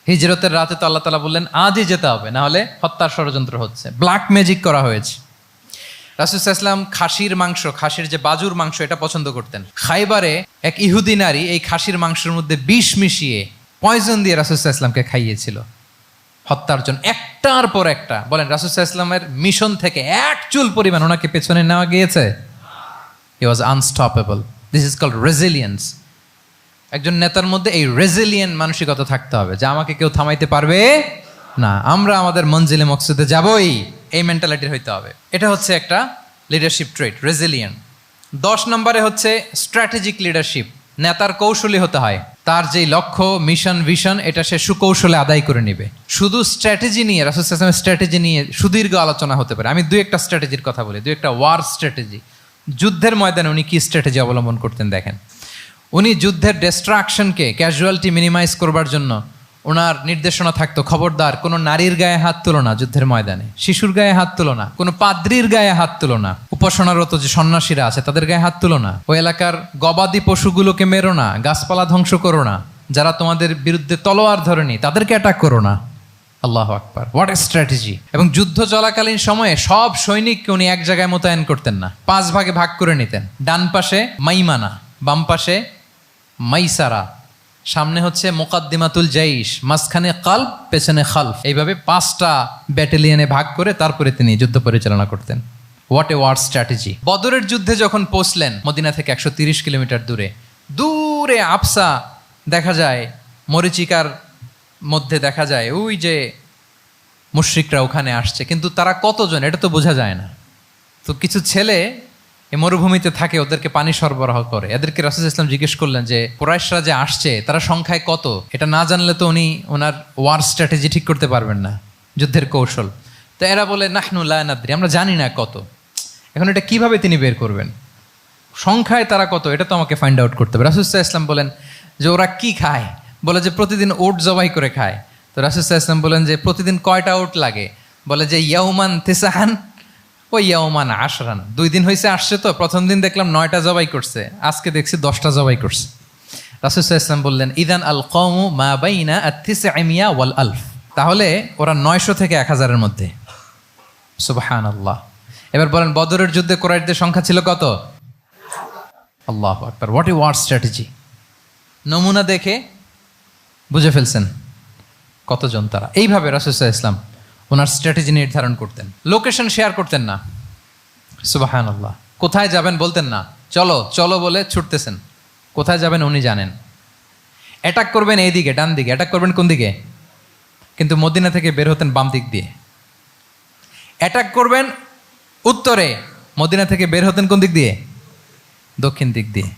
হিজরতের রাতে তো আল্লাহ তাআলা বললেন আজই যেতে হবে, না হলে হত্যার ষড়যন্ত্র হচ্ছে, ব্ল্যাক ম্যাজিক করা হয়েছে। রাসূল সাল্লাল্লাহু আলাইহি ওয়াসাল্লাম খাসির মাংস, খাসির যে বাজুর মাংস, এটা পছন্দ করতেন। খাইবারে এক ইহুদি নারী এই খাসির মাংসের মধ্যে বিষ মিশিয়ে, পয়জন দিয়ে রাসূল সাল্লাল্লাহু আলাইহি ওয়াসাল্লামকে খাইয়েছিল হত্যার জন্য, একটার পর একটা। বলেন, রাসূল সাল্লাল্লাহু আলাইহি ওয়াসাল্লামের মিশন থেকে এক চুল পরিমাণ ওনাকে পেছনে নেওয়া গিয়েছে? He was unstoppable. This is called resilience. একজন নেতার মধ্যে এই রেজিলিয়েন্ট মানসিকতা থাকতে হবে যে আমাকে কেউ থামাইতে পারবে না, আমরা আমাদের মঞ্জিলে মকসুদে যাবই, এই মেন্টালিটির হইতে হবে। এটা হচ্ছে একটা লিডারশিপ ট্রেট, রেজিলিয়েন্ট। 10 নম্বরে হচ্ছে স্ট্র্যাটেজিক লিডারশিপ। নেতার কৌশলী হতে হয়। তার যেই লক্ষ্য, মিশন, ভিশন, এটা সে সুকৌশলে আদায় করে নেবে। শুধু স্ট্র্যাটেজি নিয়ে, রাসূল সাল্লাল্লাহু আলাইহি ওয়াসাল্লামের স্ট্র্যাটেজি নিয়ে সুদীর্ঘ আলোচনা হতে পারে। আমি 2-1টা স্ট্র্যাটেজির কথা বলি, 2-1টা ওয়ার স্ট্র্যাটেজি। যুদ্ধের ময়দানে উনি কি স্ট্র্যাটেজি অবলম্বন করতেন দেখেন। উনি যুদ্ধের ডিস্ট্রাকশনকে, ক্যাজুয়ালিটি মিনিমাইজ করবার জন্য ওনার নির্দেশনা থাকতো, খবরদার কোনো নারীর গায়ে হাত তুলো না যুদ্ধের ময়দানে, শিশুর গায়ে হাত তুলো না, কোনো পাদ্রীর গায়ে হাত তুলো না, উপাসনারত যে সন্ন্যাসীরা আছে তাদের গায়ে হাত তুলো না, ওই এলাকার গবাদি পশুগুলোকে মেরো না, গাছপালা ধ্বংস করো না, যারা তোমাদের বিরুদ্ধে তলোয়ার ধরেনি তাদেরকে অ্যাটাক করো না। আল্লাহু আকবার, হোয়াট এ স্ট্র্যাটেজি! এবং যুদ্ধ চলাকালীন সময়ে সব সৈনিককে উনি এক জায়গায় মোতায়েন করতেন না, 5 ভাগে ভাগ করে নিতেন। ডান পাশে মাইমানা, বাম পাশে মাইসারা, সামনে হচ্ছে মুকাদ্দিমাতুল জাইশ, মাঝখানে কালব, পেছনে খালফ। এইভাবে 5টা ব্যাটালিয়নে ভাগ করে তারপরে তিনি যুদ্ধ পরিচালনা করতেন। What a war strategy! বদরের যুদ্ধে যখন পৌঁছলেন মদিনা থেকে 130 কিলোমিটার দূরে, দূরে আফসা দেখা যায়, মরিচিকার মধ্যে দেখা যায় ওই যে মুশরিকরা ওখানে আসছে, কিন্তু তারা কতজন এটা তো বোঝা যায় না। তো কিছু ছেলে এই মরুভূমিতে থাকে, ওদেরকে পানি সরবরাহ করে। এদেরকে রাসূল সাল্লাল্লাহু আলাইহি ওয়াসাল্লাম জিজ্ঞেস করলেন যে কুরাইশরা যে আসছে তারা সংখ্যায় কত? এটা না জানলে তো উনি ওনার ওয়ার স্ট্র্যাটেজি ঠিক করতে পারবেন না, যুদ্ধের কৌশল। তো এরা বলে নাহনু লা নাদরি, আমরা জানি না কত। এখন এটা কিভাবে তিনি বের করবেন? সংখ্যায় তারা কত এটা তো আমাকে ফাইন্ড আউট করতে হবে। রাসূল সাল্লাল্লাহু আলাইহি ওয়াসাল্লাম বলেন যে ওরা কি খায়? বলে যে প্রতিদিন ওট জবাই করে খায়। তো রাসূল সাল্লাল্লাহু আলাইহি ওয়াসাল্লাম বলেন যে প্রতিদিন কয়টা ওট লাগে? বলে যে ইয়াউমান তিসআন ওই ইয়াউমান আশরান। 2 দিন হয়েছে আসছে, তো প্রথম দিন দেখলাম 9টা জবাই করছে, আজকে দেখছি 10টা জবাই করছে। রাসূল সাল্লাল্লাহু আলাইহি ওয়াসাল্লাম বললেন ইদান আল কওমু মা বাইনা আত-তিসআমিয়া ওয়াল আলফ। তাহলে ওরা 900 থেকে 1000-এর মধ্যে। সুবহানাল্লাহ। এবার বলেন বদরের যুদ্ধে কুরাইশদের সংখ্যা ছিল কত? আল্লাহু আকবার, হোয়াট এ ওয়ার স্ট্র্যাটেজি! নমুনা দেখে বুঝে ফেলছেন কতজন তারা। এইভাবে রাসূল সাল্লাল্লাহু আলাইহি ওয়াসাল্লাম ওনার স্ট্র্যাটেজি নির্ধারণ করতেন। লোকেশন শেয়ার করতেন না। সুবহানাল্লাহ। কোথায় যাবেন বলতেন না, চলো চলো বলে ছুটতেছেন। কোথায় যাবেন উনি জানেন। অ্যাটাক করবেন এই দিকে, ডান দিকে। অ্যাটাক করবেন কোন দিকে? কিন্তু মদিনা থেকে বের হতেন বাম দিক দিয়ে। অ্যাটাক করবেন উত্তরে, মদিনা থেকে বের হতেন কোন দিক দিয়ে? দক্ষিণ দিক দিয়ে।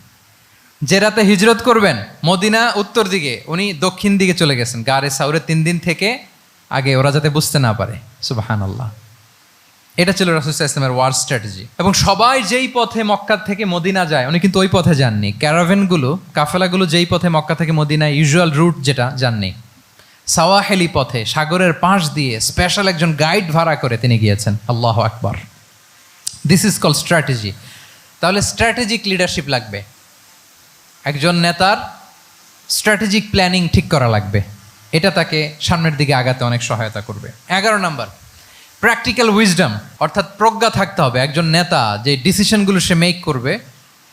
যে রাতে হিজরত করবেন মদিনা উত্তর দিকে, উনি দক্ষিণ দিকে চলে গেছেন গারে সাউরে 3 দিন থেকে আগে, ওরা যাতে বুঝতে না পারে। সুবহানাল্লাহ। এটা ছিল রাসূল সাল্লাল্লাহু আলাইহি ওয়াসাল্লামের ওয়ার স্ট্র্যাটেজি। এবং সবাই যেই পথে মক্কা থেকে মদিনা যায় উনি কিন্তু ওই পথে যাননি। ক্যারাভেনগুলো, কাফেলাগুলো যেই পথে মক্কা থেকে মদিনা ইউজুয়াল রুট যেটা, যাননি। সাওয়াহেলি পথে, সাগরের পাশ দিয়ে স্পেশাল একজন গাইড ভাড়া করে তিনি গিয়েছেন। আল্লাহু আকবার। This is call strategy. তাহলে স্ট্র্যাটেজিক লিডারশিপ লাগবে, একজন নেতার স্ট্র্যাটেজিক প্ল্যানিং ঠিক করা লাগবে, এটা তাকে সামনের দিকে আগাতে অনেক সহায়তা করবে। 11 নম্বর, প্র্যাকটিক্যাল উইজডম, অর্থাৎ প্রজ্ঞা থাকতে হবে। একজন নেতা যে ডিসিশনগুলো সে মেক করবে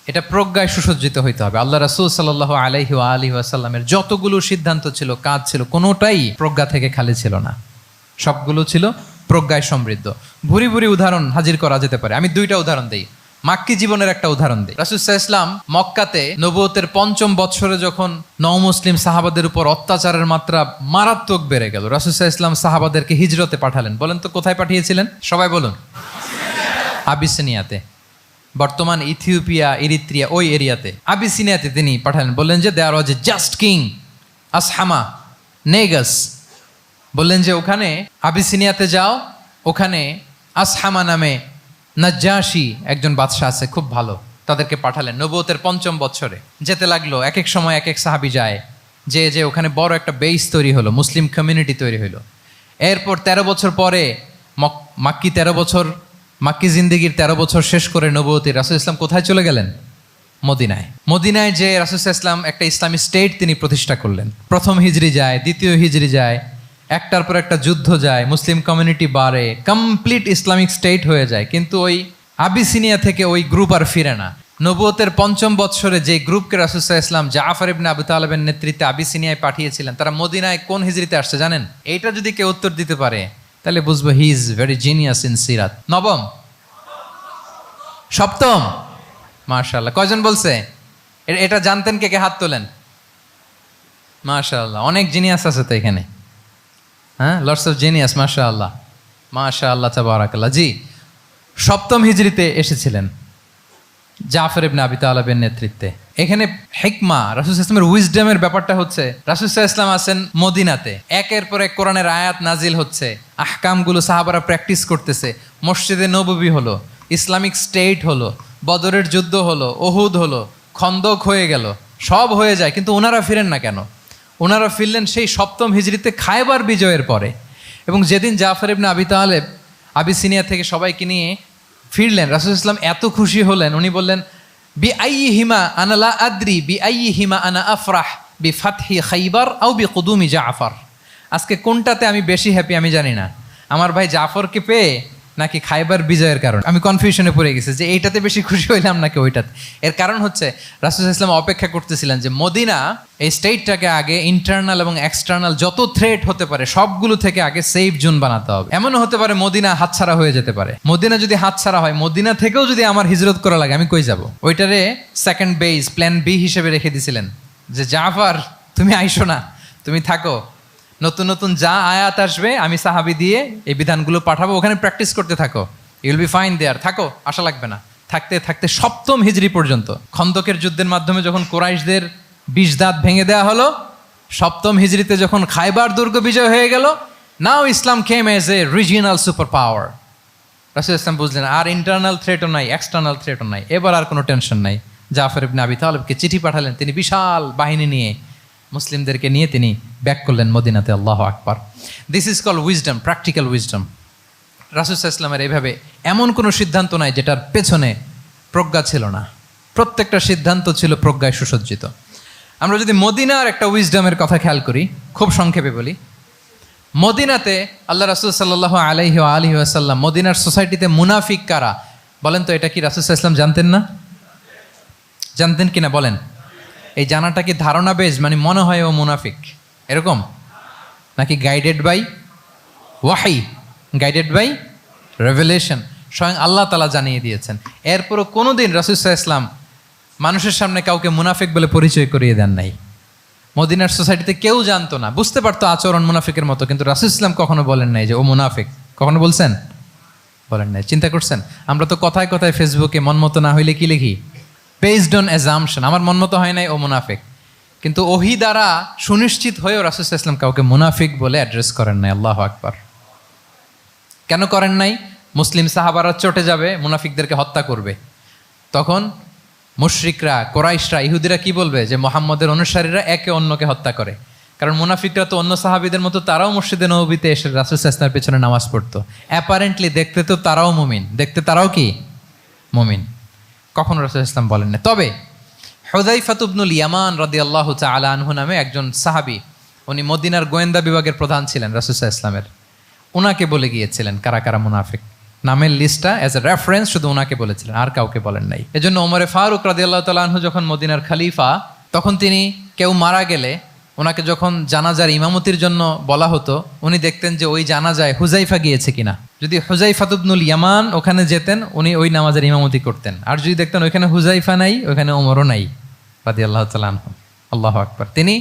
এটা প্রজ্ঞায় সুসজ্জিত হইতে হবে। আল্লাহ রাসূল সাল্লাল্লাহু আলাইহি ওয়া আলিহি ওয়াসাল্লামের যতগুলো সিদ্ধান্ত ছিল, কাজ ছিল, কোনোটাই প্রজ্ঞা থেকে খালি ছিল না, সবগুলো ছিল প্রজ্ঞায় সমৃদ্ধ। ভুরি ভুরি উদাহরণ হাজির করা যেতে পারে। আমি 2টা উদাহরণ দিই, মাক্কি জীবনের একটা উদাহরণ দিই। রাসূল সাল্লাল্লাহু আলাইহি ওয়াসাল্লাম মক্কাতে নবুয়তের 5ম বৎসরে যখন নও-মুসলিম সাহাবাদের উপর অত্যাচারের মাত্রা মারাত্মক বেড়ে গেল, রাসূল সাল্লাল্লাহু আলাইহি ওয়াসাল্লাম সাহাবাদেরকে হিজরতে পাঠালেন। বলেন তো কোথায় পাঠিয়েছিলেন? সবাই বলুন। আবিসিনিয়াতে, বর্তমান ইথিওপিয়া, ইরিত্রিয়া, ওই এরিয়াতে, আবিসিনিয়াতে তিনি পাঠালেন। বললেন যে দেয়ার ওয়াজ এ জাস্ট কিং আসহামা নেগাস। বললেন যে ওখানে আবিসিনিয়াতে যাও, ওখানে আসহামা নামে নাজ্জাশী একজন বাদশাহ আছে, খুব ভালো। তাদেরকে পাঠালেন নবুয়তের 5ম বছরে। যেতে লাগলো, এক এক সময় এক এক সাহাবি যায়, যে ওখানে বড় একটা বেস তৈরি হলো, মুসলিম কমিউনিটি তৈরি হলো। এরপর 13 বছর পরে মাক্কি জিন্দেগির 13 বছর শেষ করে নবুয়তের রাসূল ইসলাম কোথায় চলে গেলেন? মদিনায়। মদিনায় যে রাসূল ইসলাম একটা ইসলামী স্টেট তিনি প্রতিষ্ঠা করলেন। 1ম হিজরি যায়, 2য় হিজরি যায়, একটার পর একটা যুদ্ধ যায়, মুসলিম কমিউনিটি বাড়ে, কমপ্লিট ইসলামিক স্টেট হয়ে যায়। কিন্তু ওই আবিসিনিয়া থেকে ওই গ্রুপ আর ফিরে না। নবুয়তের 5ম বৎসরে যে গ্রুপকে রাসূল সাল্লাল্লাহু আলাইহি ওয়াসাল্লাম জাফর ইবনে আবু তালেবের নেতৃত্বে আবিসিনিয়ায় পাঠিয়েছিলেন, তারা মদিনায় কোন হিজরিতে আসছে জানেন? এইটা যদি কেউ উত্তর দিতে পারে তাহলে বুঝবো he is very genius in সিরাত। 9ম, 7ম, মাশাআল্লাহ। কয়জন বলছে? এটা জানতেন? কে কে হাত তোলেন? মাশাআল্লাহ, অনেক জিনিয়াস আছে তো এখানে। হ্যাঁ, লটস অফ জিনিয়াস, মাশাআল্লাহ, মাশাআল্লাহ, তাবারাকাল্লাহ। জি, 7ম হিজরিতে এসেছিলেন জাফর ইবনে আবি তালেবের নেতৃত্বে। এখানে হিকমা, রাসূল সাল্লাল্লাহু আলাইহি ওয়াসাল্লামের উইজডমের ব্যাপারটা হচ্ছে, রাসূল সাল্লাল্লাহু আলাইহি ওয়াসাল্লাম আছেন মদিনাতে, একের পর এক কোরআনের আয়াত নাজিল হচ্ছে, আহকামগুলো সাহাবারা প্র্যাকটিস করতেছে, মসজিদে নববী হলো, ইসলামিক স্টেট হলো, বদরের যুদ্ধ হলো, উহুদ হলো, খন্দক হয়ে গেল, সব হয়ে যায়। কিন্তু ওনারা ফিরেন না কেন? ওনারা ফিরলেন সেই 7ম হিজরিতে খায়বার বিজয়ের পরে। এবং যেদিন জাফর ইবনে আবি তালেব আবিসিনিয়া থেকে সবাইকে নিয়ে ফিরলেন, রাসূল সাল্লাল্লাহু আলাইহি ওয়াসাল্লাম এত খুশি হলেন, উনি বললেন বি আইয়িহিমা আনা লা আদরি বি আইয়িহিমা আনা আফরাহ বি ফাতহি খাইবার আও বি কুদুমি জাফর। আজকে কোনটাতে আমি বেশি হ্যাপি আমি জানি না, আমার ভাই জাফরকে পেয়ে নাকি খাইবার বিজয়ের কারণ। আমি কনফিউশনে পড়ে গেছি যে এইটাতে বেশি খুশি হইলাম নাকি ওইটাতে। এর কারণ হচ্ছে রাসূল সাল্লাল্লাহু আলাইহি ওয়াসাল্লাম অপেক্ষা করতেছিলেন যে মদিনা এই স্টেটটাকে আগে ইন্টারনাল এবং এক্সটার্নাল যত থ্রেট হতে পারে সবগুলো থেকে আগে সেফ জোন বানাতে হবে। এমনও হতে পারে মদিনা হাতছাড়া হয়ে যেতে পারে। মদিনা যদি হাতছাড়া হয়, মদিনা থেকেও যদি আমার হিজরত করা লাগে, আমি কই যাব? ওইটারে সেকেন্ড বেস, প্ল্যান বি হিসেবে রেখে দিছিলেন যে জাফর তুমি আইসো না, তুমি থাকো, নতুন নতুন যা আয়াত আসবে আমি সাহাবি দিয়ে এই বিধানগুলো পাঠাবো, ওখানে প্র্যাকটিস করতে থাকো, ইউল বি ফাইন দেয়ার, থাকো, আশা লাগবে না। থাকতে থাকতে 7ম হিজরি পর্যন্ত, খন্দকের যুদ্ধের মাধ্যমে যখন কুরাইশদের 20 দাঁত ভেঙে দেওয়া হলো, 7ম হিজরিতে যখন খায়বার দুর্গ বিজয় হয়ে গেল, now Islam came as a regional super power. রাসূল ইসলাম বুঝলেন আর ইন্টারনাল থ্রেটও নাই, এক্সটার্নাল থ্রেটও নাই, এবার আর কোনো টেনশন নাই। জাফর ইবনে আবি তালেবকে চিঠি পাঠালেন, তিনি বিশাল বাহিনী নিয়ে মুসলিমদেরকে নিয়ে তিনি ব্যাক করলেন মদিনাতে। আল্লাহু আকবার। This is call wisdom, practical wisdom. রাসূল সাল্লাল্লাহু আলাইহি ওয়াসাল্লামের এইভাবে এমন কোনো সিদ্ধান্ত নাই যেটার পেছনে প্রজ্ঞা ছিল না, প্রত্যেকটা সিদ্ধান্ত ছিল প্রজ্ঞায় সুসজ্জিত। আমরা যদি মদিনার একটা উইজডমের কথা খেয়াল করি, খুব সংক্ষেপে বলি, মদিনাতে আল্লাহ রাসূল সাল্লাল্লাহু আলাইহি ওয়া আলিহি ওয়াসাল্লাম, মদিনার সোসাইটিতে মুনাফিক কারা বলেন তো? এটা কি রাসূল সাল্লাল্লাহু আলাইহি ওয়াসাল্লাম জানতেন না? জানতেন কিনা বলেন? এই জানাটা কি ধারণা বেজ, মানে মনে হয় ও মুনাফিক এরকম, নাকি গাইডেড বাই ওয়াহি, গাইডেড বাই রেভেলেশন? স্বয়ং আল্লাহ তাআলা জানিয়ে দিয়েছেন। এরপরও কোনোদিন রাসূল সাল্লাল্লাহু আলাইহি ওয়াসাল্লাম মানুষের সামনে কাউকে মুনাফিক বলে পরিচয় করিয়ে দেন নাই। মদিনার সোসাইটিতে কেউ জানতো না, বুঝতে পারতো আচরণ মুনাফিকের মতো, কিন্তু রাসূল সাল্লাল্লাহু আলাইহি ওয়াসাল্লাম কখনো বলেন নাই যে ও মুনাফিক। কখনো বলছেন? বলেন নাই। চিন্তা করছেন? আমরা তো কথায় কথায় ফেসবুকে মন মতো না হইলে কি লিখি? বেসড অন অ্যাজাম্পশন, আমার মন মতো হয় নাই, ও মুনাফিক। কিন্তু ওহী দ্বারা সুনিশ্চিত হয়েও রাসূল সাল্লাল্লাহু আলাইহি ওয়াসাল্লাম কাউকে মুনাফিক বলে অ্যাড্রেস করেন নাই। আল্লাহু আকবার। কেন করেন নাই? মুসলিম সাহাবারা চটে যাবে, মুনাফিকদেরকে হত্যা করবে, তখন মুশরিকরা, কোরাইশরা, ইহুদিরা কি বলবে? যে মুহাম্মদের অনুসারীরা একে অন্যকে হত্যা করে, কারণ মুনাফিকরা তো অন্য সাহাবীদের মতো তারাও মসজিদে নববীতে এসে রাসূল সাল্লাল্লাহু আলাইহি ওয়াসাল্লামের পেছনে নামাজ পড়তো। অ্যাপারেন্টলি দেখতে তো তারাও মুমিন, দেখতে তারাও কি মুমিন, কখনো রাসূল সাল্লাল্লাহু আলাইহি ওয়াসাল্লাম বলেন না। তবে হুযায়ফা ইবনুল ইয়ামান রাদিয়াল্লাহু তাআলা আনহু নামে একজন সাহাবী, উনি মদিনার গোয়েন্দা বিভাগের প্রধান ছিলেন রাসূল সাল্লাল্লাহু আলাইহি ওয়াসাল্লামের। ওনাকে বলে গিয়েছিলেন কারা কারা মুনাফিক, নামের লিস্টটা অ্যাজ এ রেফারেন্স শুধু ওনাকে বলেছিলেন, আর কাউকে বলেন নাই। এজন্য ওমরে ফারুক রাদিয়াল্লাহু তাআলা আনহু যখন মদিনার খলিফা, তখন তিনি কেউ মারা গেলে ওনাকে যখন জানাজার ইমামতির জন্য বলা হতো, উনি দেখতেন যে ওই জানাজায় হুযায়ফা গিয়েছে কিনা। যদি হুযায়ফা ইবনুল ইয়ামান ওখানে যেতেন, উনি ওই নামাজের ইমামতি করতেন। আর যদি দেখতেন ওইখানে হুযায়ফা নাই, ওইখানে ওমরও নাই রাদিয়াল্লাহু তাআলা আনহু, আল্লাহু আকবার, তিনি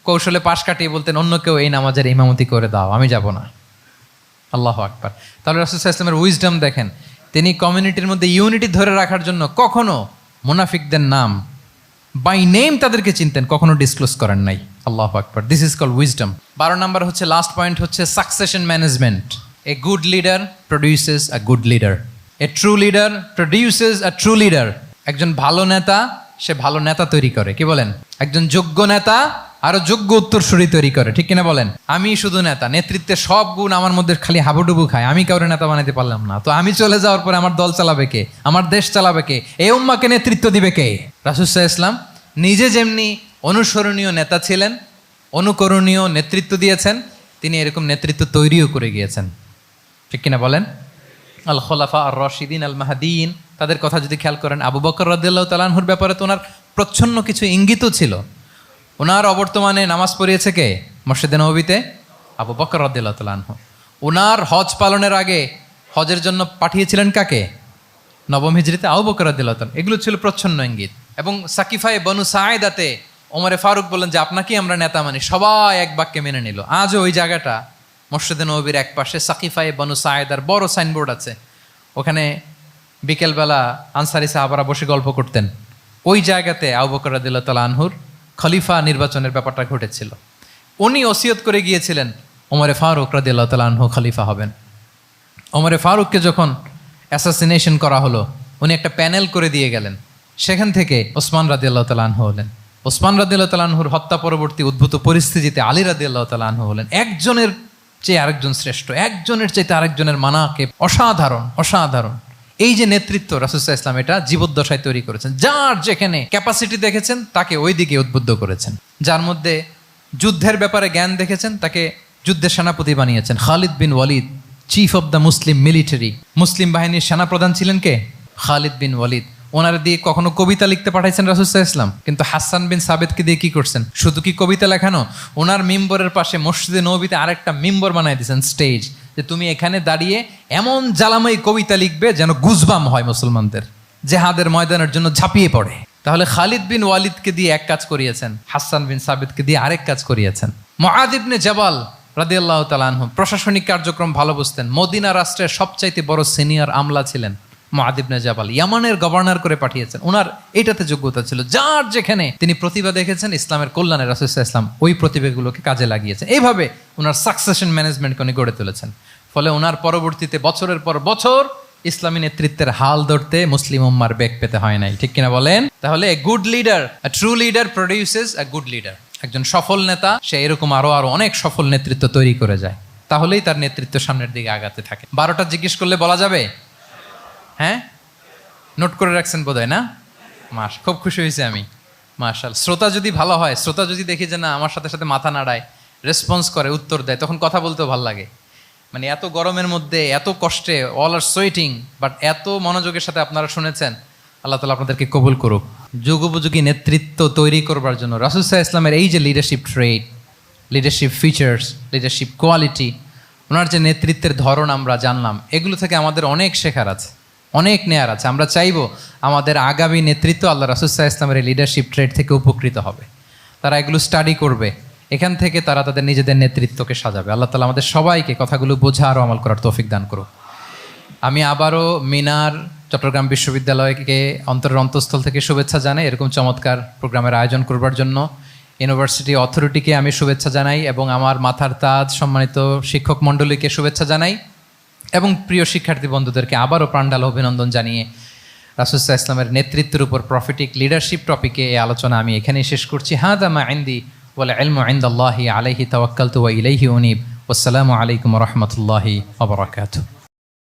কৌশলে পাশ কাটিয়ে বলতেন অন্য কেউ এই নামাজের ইমামতি করে দাও, আমি যাব না। আল্লাহু আকবার। তাহলে রাসূল সাল্লাল্লাহু আলাইহি ওয়াসাল্লামের উইজডম দেখেন, তিনি কমিউনিটির মধ্যে ইউনিটি ধরে রাখার জন্য কখনো মুনাফিকদের নাম বাই নেম তাদেরকে চিনতেন, কখনো ডিসক্লোজ করেন নাই। আল্লাহু আকবার, দিস ইজ কল্ড উইজডম। 12 নম্বর হচ্ছে, লাস্ট পয়েন্ট হচ্ছে succession management. A good leader produces a good leader, a true leader produces a true leader. একজন ভালো নেতা সে ভালো নেতা তৈরি করে, কি বলেন? একজন যোগ্য নেতা আরো যোগ্য উত্তরসূরি তৈরি করে, ঠিক কিনা বলেন? আমি শুধু নেতা, নেতৃত্বের সব গুণ আমার মধ্যে খালি হাবুডুবু খায়, আমি কাউরে নেতা বানাতে পারলাম না, তো আমি চলে যাওয়ার পরে আমার দল চালাবে কে, আমার দেশ চালাবে কে, এই উম্মাকে নেতৃত্ব দিবে কে? রাসূল সাল্লাল্লাহু আলাইহি ওয়াসাল্লাম নিজে যেমনি অনুসরণীয় নেতা ছিলেন, অনুকরণীয় নেতৃত্ব দিয়েছেন, তিনি এরকম নেতৃত্ব তৈরিও করে গিয়েছেন, ঠিক কিনা বলেন? আল খোলাফা আর রশিদিন আল মাহদিন, তাদের কথা যদি খেয়াল করেন, আবু বকর রাদিয়াল্লাহু তাআলা আনহুর ব্যাপারে তো ওনার প্রচ্ছন্ন কিছু ইঙ্গিতও ছিল। ওনার অবর্তমানে নামাজ পড়িয়েছে কে মসজিদে নববীতে? আবু বকর রাদিয়াল্লাহু তাআলা আনহু। ওনার হজ পালনের আগে হজের জন্য পাঠিয়েছিলেন কাকে? নবম হিজরিতে আবু বকর রাদিয়াল্লাহু তাআলা। এগুলো ছিল প্রচ্ছন্ন ইঙ্গিত। এবং সাকিফায়ে বনু সাঈদাতে ওমরে ফারুক বললেন যে আপনাকেই আমরা নেতা মানি, সবাই এক বাক্যে মেনে নিল। আজও ওই জায়গাটা মসজিদে নববীর এক পাশে সাকিফায়ে বনু সাঈদার বড় সাইনবোর্ড আছে, ওখানে বিকেলবেলা আনসারি সাহাবারা বসে গল্প করতেন। ওই জায়গাতে আবু বকর রাদিয়াল্লাহু তাআলা আনহুর খলিফা নির্বাচনের ব্যাপারটা ঘটেছিল। উনি ওসিয়ত করে গিয়েছিলেন ওমরে ফারুক রাদিয়াল্লাহু তাআলা আনহু খলিফা হবেন। ওমরে ফারুককে যখন অ্যাসাসিনেশন করা হলো, উনি একটা প্যানেল করে দিয়ে গেলেন, সেখান থেকে ওসমান রাদিয়াল্লাহু তাআলা আনহু হলেন। ওসমান রাদিয়াল্লাহু তাআলা আনহুর হত্যা পরবর্তী উদ্ভূত পরিস্থিতিতে আলী রাদিয়াল্লাহু তাআলা আনহু হলেন। একজনের চেয়ে আরেকজন শ্রেষ্ঠ, একজনের চাইতে আরেকজনের মানাকে অসাধারণ, অসাধারণ। এই যে নেতৃত্ব রাসূল সাল্লাল্লাহু আলাইহি ওয়াসাল্লাম এটা জীবদ্দশায় তৈরি করেছেন। যার যেখানে ক্যাপাসিটি দেখেছেন তাকে ওই দিকে উদ্বুদ্ধ করেছেন। যার মধ্যে যুদ্ধের ব্যাপারে জ্ঞান দেখেছেন তাকে যুদ্ধের সেনাপতি বানিয়েছেন। Khalid bin Walid, chief of the Muslim military, মুসলিম বাহিনীর সেনাপ্রধান ছিলেন কে? খালিদ বিন ওয়ালিদ। ওনার দিয়ে কখনো কবিতা লিখতে পাঠাইছেন রাসূল সাল্লাল্লাহু আলাইহি ওয়াসাল্লাম, কিন্তু হাসান বিন সাবেতকে দিয়ে কি করছেন? শুধু কি কবিতা লেখানো, ওনার মিম্বরের পাশে মসজিদে নববীতে আরেকটা মিম্বর বানাই দিয়েছেন, স্টেজ, যে তুমি এখানে দাঁড়িয়ে এমন জ্বালাময়ী কবিতা লিখবে যেন গুজবাম হয় মুসলমানদের, জেহাদের ময়দানের জন্য ঝাঁপিয়ে পড়ে। তাহলে খালিদ বিন ওয়ালিদকে দিয়ে এক কাজ করিয়েছেন, হাসান বিন সাবেতকে দিয়ে আরেক কাজ করিয়েছেন। মুআয ইবনে জাবাল রাদিয়াল্লাহু তাআলা আনহু প্রশাসনিক কার্যক্রম ভালো বুঝতেন। মদিনা রাষ্ট্রের সবচাইতে বড় সিনিয়র আমলা ছিলেন মুআয ইবনে জাবাল, ইয়ামানের গভর্নর করে পাঠিয়েছেন। ওনার এটাতে যোগ্যতা ছিল। যার যেখানে তিনি প্রতিভা দেখেছেন ইসলামের কল্যাণে, রাসূল সাল্লাল্লাহু আলাইহি ওয়াসাল্লাম ওই প্রতিভাগুলোকে কাজে লাগিয়েছেন। এইভাবে ওনার সাকসেশন ম্যানেজমেন্টকে উনি গড়ে তুলেছেন। ফলে ওনার পরবর্তীতে বছরের পর বছর ইসলামী নেতৃত্বের হাল ধরতে মুসলিম উম্মার বেগ পেতে হয় নাই, ঠিক কিনা বলেন? তাহলে a good leader, a true leader produces a good leader. একজন সফল নেতা সে এরকম আরো অনেক সফল নেতৃত্ব তৈরি করে যায়, তাহলেই তার নেতৃত্ব সামনের দিকে আগাতে থাকে। 12টা জিজ্ঞেস করলে বলা যাবে? হ্যাঁ, নোট করে রাখছেন বোধহয় না? খুব খুশি হয়েছে আমি, মাশাআল্লাহ। শ্রোতা যদি ভালো হয়, শ্রোতা যদি দেখি যে না আমার সাথে সাথে মাথা নাড়ায়, রেসপন্স করে, উত্তর দেয়, তখন কথা বলতেও ভালো লাগে। মানে এত গরমের মধ্যে, এত কষ্টে, অল আর সোয়েটিং, বাট এত মনোযোগের সাথে আপনারা শুনেছেন। আল্লাহ তাআলা আপনাদেরকে কবুল করুক। যুগোপযোগী নেতৃত্ব তৈরি করবার জন্য রাসূল সাল্লাল্লাহু আলাইহি ওয়াসাল্লামের এই যে লিডারশিপ ট্রেট, লিডারশিপ ফিচার্স, লিডারশিপ কোয়ালিটি, ওনার যে নেতৃত্বের ধরন আমরা জানলাম, এগুলো থেকে আমাদের অনেক শেখার আছে, অনেক নেয়ার আছে। আমরা চাইবো আমাদের আগামী নেতৃত্ব আল্লাহ রাসূল সাল্লাল্লাহু আলাইহি ওয়াসাল্লামের এই লিডারশিপ ট্রেট থেকে উপকৃত হবে। তারা এগুলো স্টাডি করবে, এখান থেকে তারা তাদের নিজেদের নেতৃত্বকে সাজাবে। আল্লাহ তাআলা আমাদের সবাইকে কথাগুলো বোঝা আর আমল করার তৌফিক দান করুক। আমি আবারও মিনার চট্টগ্রাম বিশ্ববিদ্যালয়কে অন্তরের অন্তঃস্থল থেকে শুভেচ্ছা জানাই এরকম চমৎকার প্রোগ্রামের আয়োজন করবার জন্য। ইউনিভার্সিটি অথরিটিকে আমি শুভেচ্ছা জানাই এবং আমার মাথার তাজ সম্মানিত শিক্ষক মণ্ডলীকে শুভেচ্ছা জানাই এবং প্রিয় শিক্ষার্থী বন্ধুদেরকে আবারও প্রাণঢাল অভিনন্দন জানিয়ে রাসূল সাল্লাল্লাহু আলাইহি ওয়াসাল্লামের নেতৃত্বের উপর প্রফিটিক লিডারশিপ টপিকে এই আলোচনা আমি এখানেই শেষ করছি। হাদা মা ইনদি ওয়াল ইলমু ইনদাল্লাহি আলাইহি তাওয়াক্কালতু ওয়া ইলাইহি উনীব। ওয়াসসালামু আলাইকুম ওয়া রাহমাতুল্লাহি ওয়া বারাকাতুহু।